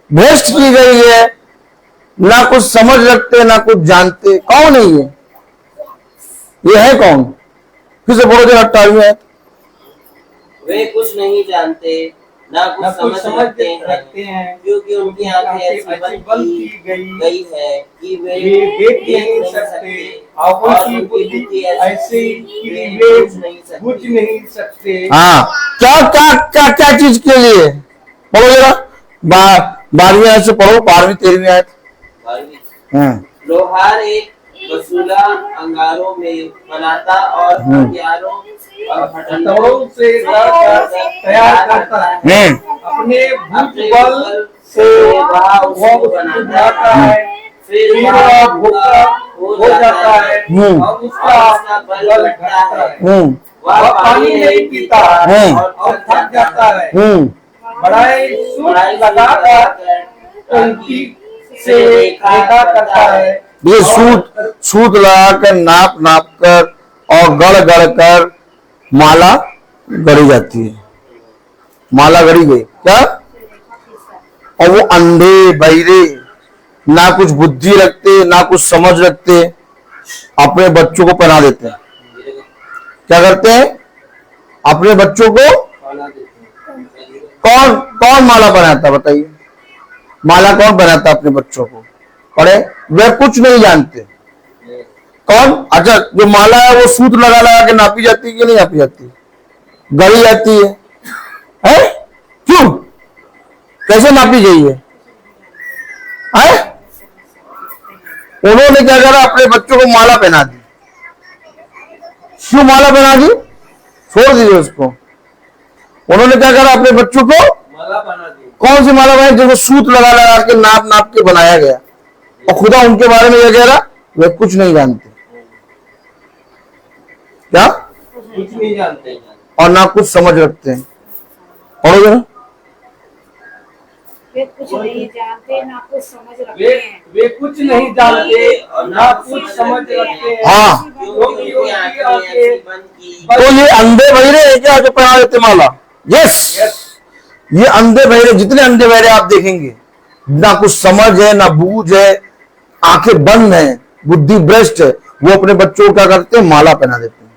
भ्रष्ट की गई है, ना कुछ समझ रखते, ना कुछ जानते। कौन है ये? ये है कौन? फिर से बोलो जरा, 28 में। वे कुछ नहीं जानते, ना कुछ समझ रखते हैं, क्योंकि उनकी आंखें ऐसी बंद की गई है कि वे देख नहीं सकते, और उनकी बुद्धि ऐसी कि वे बुझ नहीं सकते। हाँ, क्या क्या क्या क्या चीज के लिए? बोलो जरा, 12वीं आयत से पढ़ो, 12वीं 13वीं आयत। लोहार एक वसूला अंगारों में बनाता और हथियारों और हथौड़ों से तैयार करता है, अपने भुजबल से वह उसको बनाता है, फिर वह भूखा हो जाता है और उसका बल घटता है। वह पानी नहीं पीता और थक जाता है, बड़ाई सूत लगाकर टंकी से रेखा करता है। ये सूत लगाकर, नाप नाप कर और गढ़ गढ़ कर माला गढ़ी जाती है। माला गढ़ी गई क्या? और वो अंधे बहिरे, ना कुछ बुद्धि रखते, ना कुछ समझ रखते, अपने बच्चों को पहना देते हैं। क्या करते हैं? अपने बच्चों को कौन कौन माला बनाता? बताइए, माला कौन बनाता अपने बच्चों को? पढ़े, वे कुछ नहीं जानते। कौन? अच्छा, जो माला है वो सूत लगा लगा के नापी जाती है कि नहीं नापी जाती? गढ़ी जाती है? क्यों? कैसे नापी गई है? उन्होंने क्या करा? अपने बच्चों को माला पहना दी। क्यों माला पहना दी? छोड़ दीजिए उसको। उन्होंने क्या करा? अपने बच्चों को माला बना दी। कौन सी माला बनाई? जिसको सूत लगा लगा के, नाप नाप के बनाया गया। और खुदा उनके बारे में यह कह रहा, वे कुछ नहीं जानते। क्या? कुछ नहीं जानते और ना कुछ समझ रखते हैं। पढ़ो जरा। वे कुछ नहीं जानते, ना कुछ समझ रखते हैं। वे कुछ नहीं जानते और ना कुछ समझ रखते हैं। हाँ, क्योंकि उनकी आंखें ऐसी बंद की तो ये अंधे बहिरे है क्या जो पहना देते माला? यस, ये अंधे बहिरे, जितने अंधे बहिरे आप देखेंगे, ना कुछ समझ है, ना बूझ है, आंखें बंद है, बुद्धि भ्रष्ट है, वो अपने बच्चों को क्या करते हैं? माला पहना देते हैं।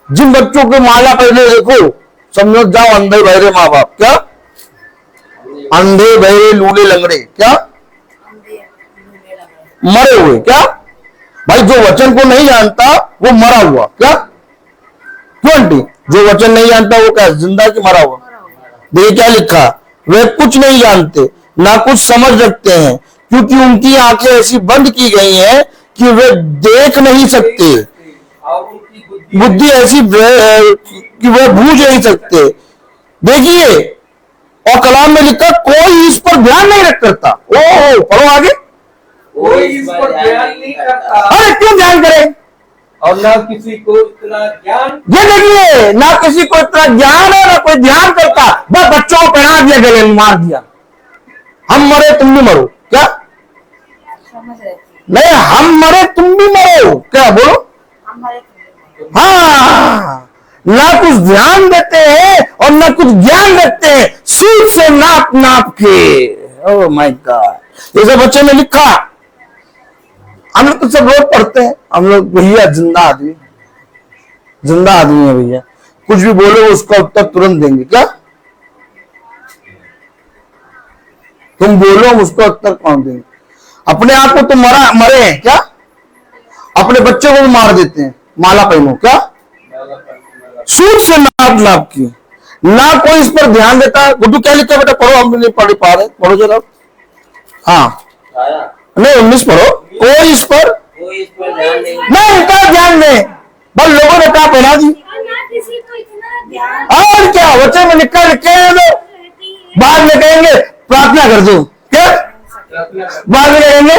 जिन बच्चों को माला पहने देखो, समझो जाओ अंधे बहिरे माँ बाप। क्या? अंधे बहरे लूले लंगड़े, क्या? मरे हुए। क्या भाई? जो वचन को नहीं जानता वो मरा हुआ। क्या? क्यों आंटी? जो वचन नहीं जानता वो क्या, जिंदा कि मरा हुआ? देखिए क्या लिखा, वे कुछ नहीं जानते, ना कुछ समझ रखते हैं, क्योंकि उनकी आंखें ऐसी बंद की गई हैं कि वे देख नहीं सकते, और उनकी बुद्धि ऐसी कि वे बूझ नहीं सकते। देखिए, और कलाम में लिखा, कोई इस पर ध्यान नहीं रख करता। ओह, पढ़ो आगे। कोई इस पर ध्यान नहीं करता, अरे क्यों ध्यान करें? और ना किसी को इतना ज्ञान। ये देखिए, ना किसी को इतना ज्ञान है, ना कोई ध्यान करता। बस बच्चों को पहना दिया, गले में मार दिया। हम मरे तुम भी मरो। क्या? समझ रहे थे। नहीं, हम मरे तुम भी मरो। क्या बोलो? हमारे हाँ, ना कुछ ध्यान देते हैं और ना कुछ ज्ञान रखते हैं, सूद से नाप नाप के। ओह माय गॉड, ये सब बच्चे ने लिखा। हम लोग तो सब रोज पढ़ते हैं। हम लोग भैया जिंदा आदमी, जिंदा आदमी है भैया। कुछ भी बोलो उसका उत्तर तुरंत देंगे। क्या? तुम बोलो हम उसका उत्तर कौन देंगे? अपने आप को तुम मरे हैं क्या? अपने बच्चों को भी मार देते हैं, माला पहनो, क्या सूद से नाप नाप की, ना कोई इस पर ध्यान देता। गुड्डू क्या लिखा बेटा, पढ़ो, हम नहीं पढ़ पा रहे, पढ़ो जरा। हाँ नहीं 19 पढ़ो। कोई इस पर ध्यान नहीं, इतना ध्यान दे, बस लोगों ने क्या पढ़ा दी। किसी को इतना ध्यान और क्या वचन में लिखा लिखे दो, बाद में कहेंगे प्रार्थना कर दो, क्या बाद में कहेंगे,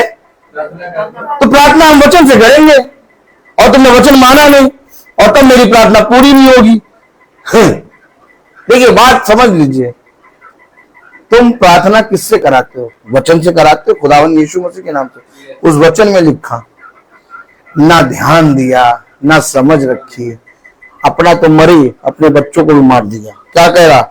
तो प्रार्थना हम वचन से करेंगे और तुमने वचन माना नहीं और तब मेरी प्रार्थना पूरी नहीं होगी। देखिए बात समझ लीजिए, तुम प्रार्थना किससे कराते हो? वचन से कराते हो, खुदावन यीशु मसीह के नाम से। उस वचन में लिखा, ना ध्यान दिया, ना समझ रखी, अपना तो मरी, अपने बच्चों को भी मार दिया। क्या कह रहा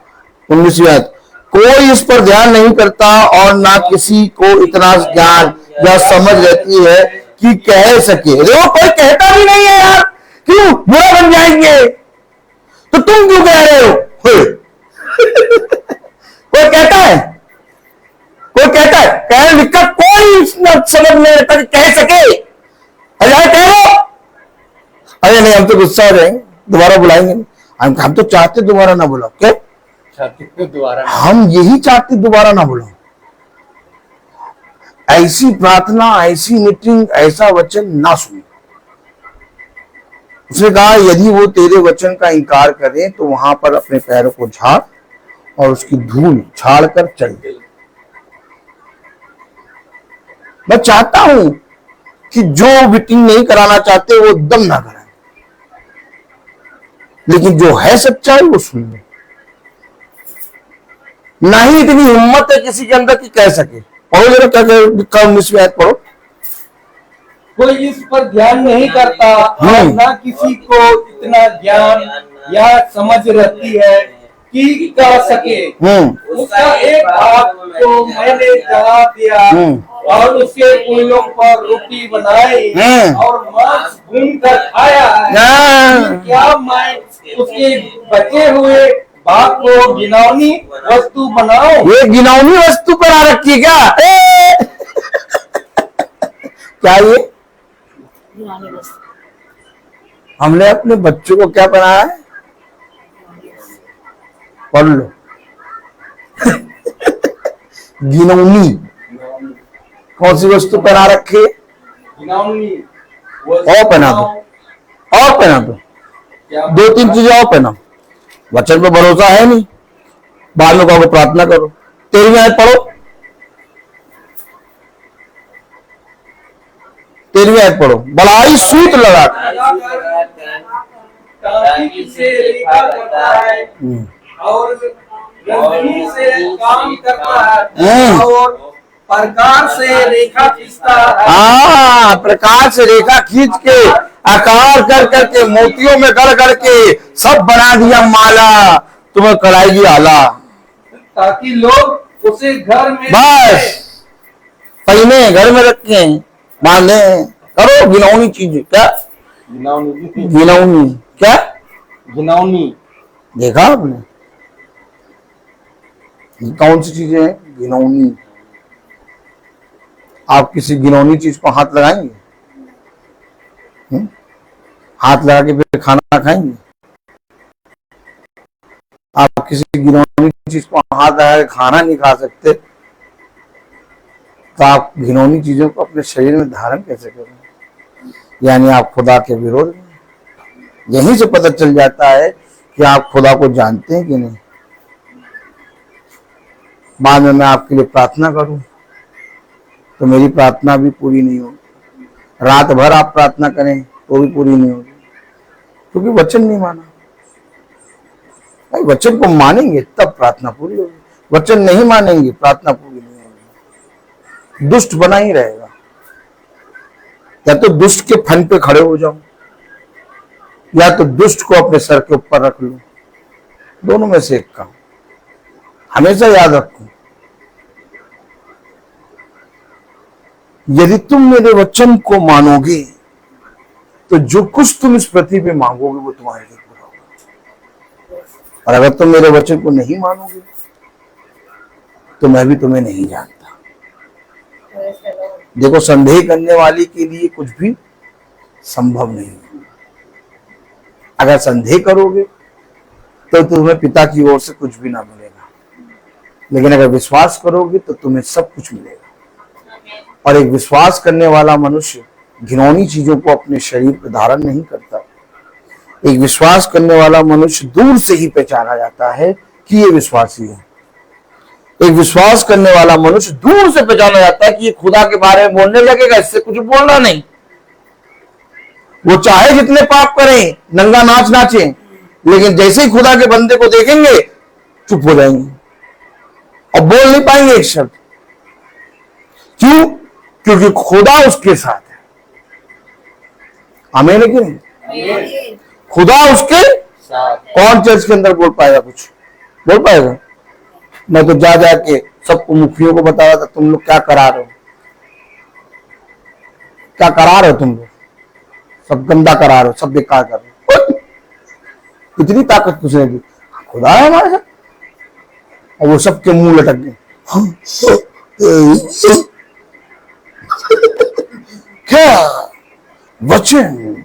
19वीं आयत, कोई इस पर ध्यान नहीं करता और ना किसी को इतना ज्ञान या समझ रहती है कि कह सके। देखो कोई कहता भी नहीं है यार, क्यों बुरा बन जाएंगे, तो तुम क्यों कह रहे हो? कोई कहता है, कोई कहता है, कह लिखा कोई समझ नहीं रहता कि कह सके। अरे कहो, अरे नहीं हम तो गुस्सा हो जाएंगे, दोबारा बुलाएंगे नहीं। हम तो चाहते दोबारा ना बुलाओ, क्या दोबारा हम यही चाहते दोबारा ना बुलाओ। ऐसी प्रार्थना, ऐसी मीटिंग, ऐसा वचन ना सुनो। उसने कहा यदि वो तेरे वचन का इंकार करें तो वहां पर अपने पैरों को झाड़ और उसकी धूल छाड़ कर चल गई। मैं चाहता हूं कि जो मीटिंग नहीं कराना चाहते वो दम ना कराएं, लेकिन जो है सच्चाई वो सुन ले। ना ही इतनी हिम्मत है किसी के अंदर कि कह सके। पढ़ो जरा क्या 19वीं आयत पढ़ो। कोई इस पर ध्यान नहीं करता और ना किसी को इतना ज्ञान या समझ रहती है कि कह सके। उसका एक भाग तो मैंने जला दिया और उसके पुलों पर रोटी बनाई और मांस भून कर खाया है। क्या मैं उसके बचे हुए भाग को घिनौनी वस्तु बनाऊं? ये घिनौनी वस्तु पर आ रखी है क्या? क्या ये हमने अपने बच्चों को क्या बनाया है? पढ़ लो। घिनौनी कौन सी वस्तु पहना रखे? घिनौनी और पहना दो, और पहना दो, 2-3 चीजें और पहना। वचन पे भरोसा है नहीं, बाद में कहोगे प्रार्थना करो। 13वीं आयत पढ़ो, 13वीं आयत पढ़ो। बड़ाई सूत लगा और गंदगी से काम करता है और प्रकार से रेखा खींचता है। हाँ, प्रकार से रेखा खींच के आकार कर करके मोतियों में कर करके सब बना दिया माला, तुम्हें कराएगी आला, ताकि लोग उसे घर में बस पहने घर में रखे बांधे। करो घिनौनी चीज। क्या घिनौनी? क्या घिनौनी? देखा आपने कौन सी चीजें हैं घिनौनी? आप किसी घिनौनी चीज को हाथ लगाएंगे? हाथ लगा के फिर खाना खाएंगे? आप किसी घिनौनी चीज को हाथ लगा के खाना नहीं खा सकते, तो आप घिनौनी चीजों को अपने शरीर में धारण कैसे करेंगे? यानी आप खुदा के विरोध में। यहीं से पता चल जाता है कि आप खुदा को जानते हैं कि नहीं। बाद में मैं आपके लिए प्रार्थना करूं तो मेरी प्रार्थना भी पूरी नहीं होगी। रात भर आप प्रार्थना करें तो भी पूरी नहीं होगी, क्योंकि वचन नहीं माना। भाई वचन को मानेंगे तब प्रार्थना पूरी होगी, वचन नहीं मानेंगे प्रार्थना पूरी नहीं होगी। दुष्ट बना ही रहेगा। या तो दुष्ट के फन पे खड़े हो जाओ, या तो दुष्ट को अपने सर के ऊपर रख लो। दोनों में से एक काम हमेशा याद रखो। यदि तुम मेरे वचन को मानोगे तो जो कुछ तुम इस पृथ्वी पे मांगोगे वो तुम्हारे लिए पूरा होगा। और अगर तुम मेरे वचन को नहीं मानोगे तो मैं भी तुम्हें नहीं जानता। देखो, संदेह करने वाले के लिए कुछ भी संभव नहीं है। अगर संदेह करोगे तो तुम्हें पिता की ओर से कुछ भी ना मिलेगा, लेकिन अगर विश्वास करोगे तो तुम्हें सब कुछ मिलेगा। और एक विश्वास करने वाला मनुष्य घिनौनी चीजों को अपने शरीर पर धारण नहीं करता। एक विश्वास करने वाला मनुष्य दूर से ही पहचाना जाता है कि ये विश्वासी है। एक विश्वास करने वाला मनुष्य दूर से पहचाना जाता है कि ये खुदा के बारे में बोलने लगेगा, इससे कुछ बोलना नहीं। वो चाहे जितने पाप करें, नंगा नाच नाचे, लेकिन जैसे ही खुदा के बंदे को देखेंगे चुप हो जाएंगे और बोल नहीं पाएंगे एक शब्द। क्यों? क्योंकि खुदा उसके साथ है। आमीन है कि नहीं? खुदा उसके साथ कौन चर्च के अंदर बोल पाएगा? कुछ बोल पाएगा? मैं तो जा जाके सबको मुखियों को बता रहा था, तुम लोग क्या करा रहे हो, क्या करा रहे हो तुम लोग, सब गंदा करा रहे हो, सब बेकार कर रहे हो। इतनी ताकत तुझे दी, खुदा है हमारे साथ। और वो सबके मुंह लटक गए। क्या वचन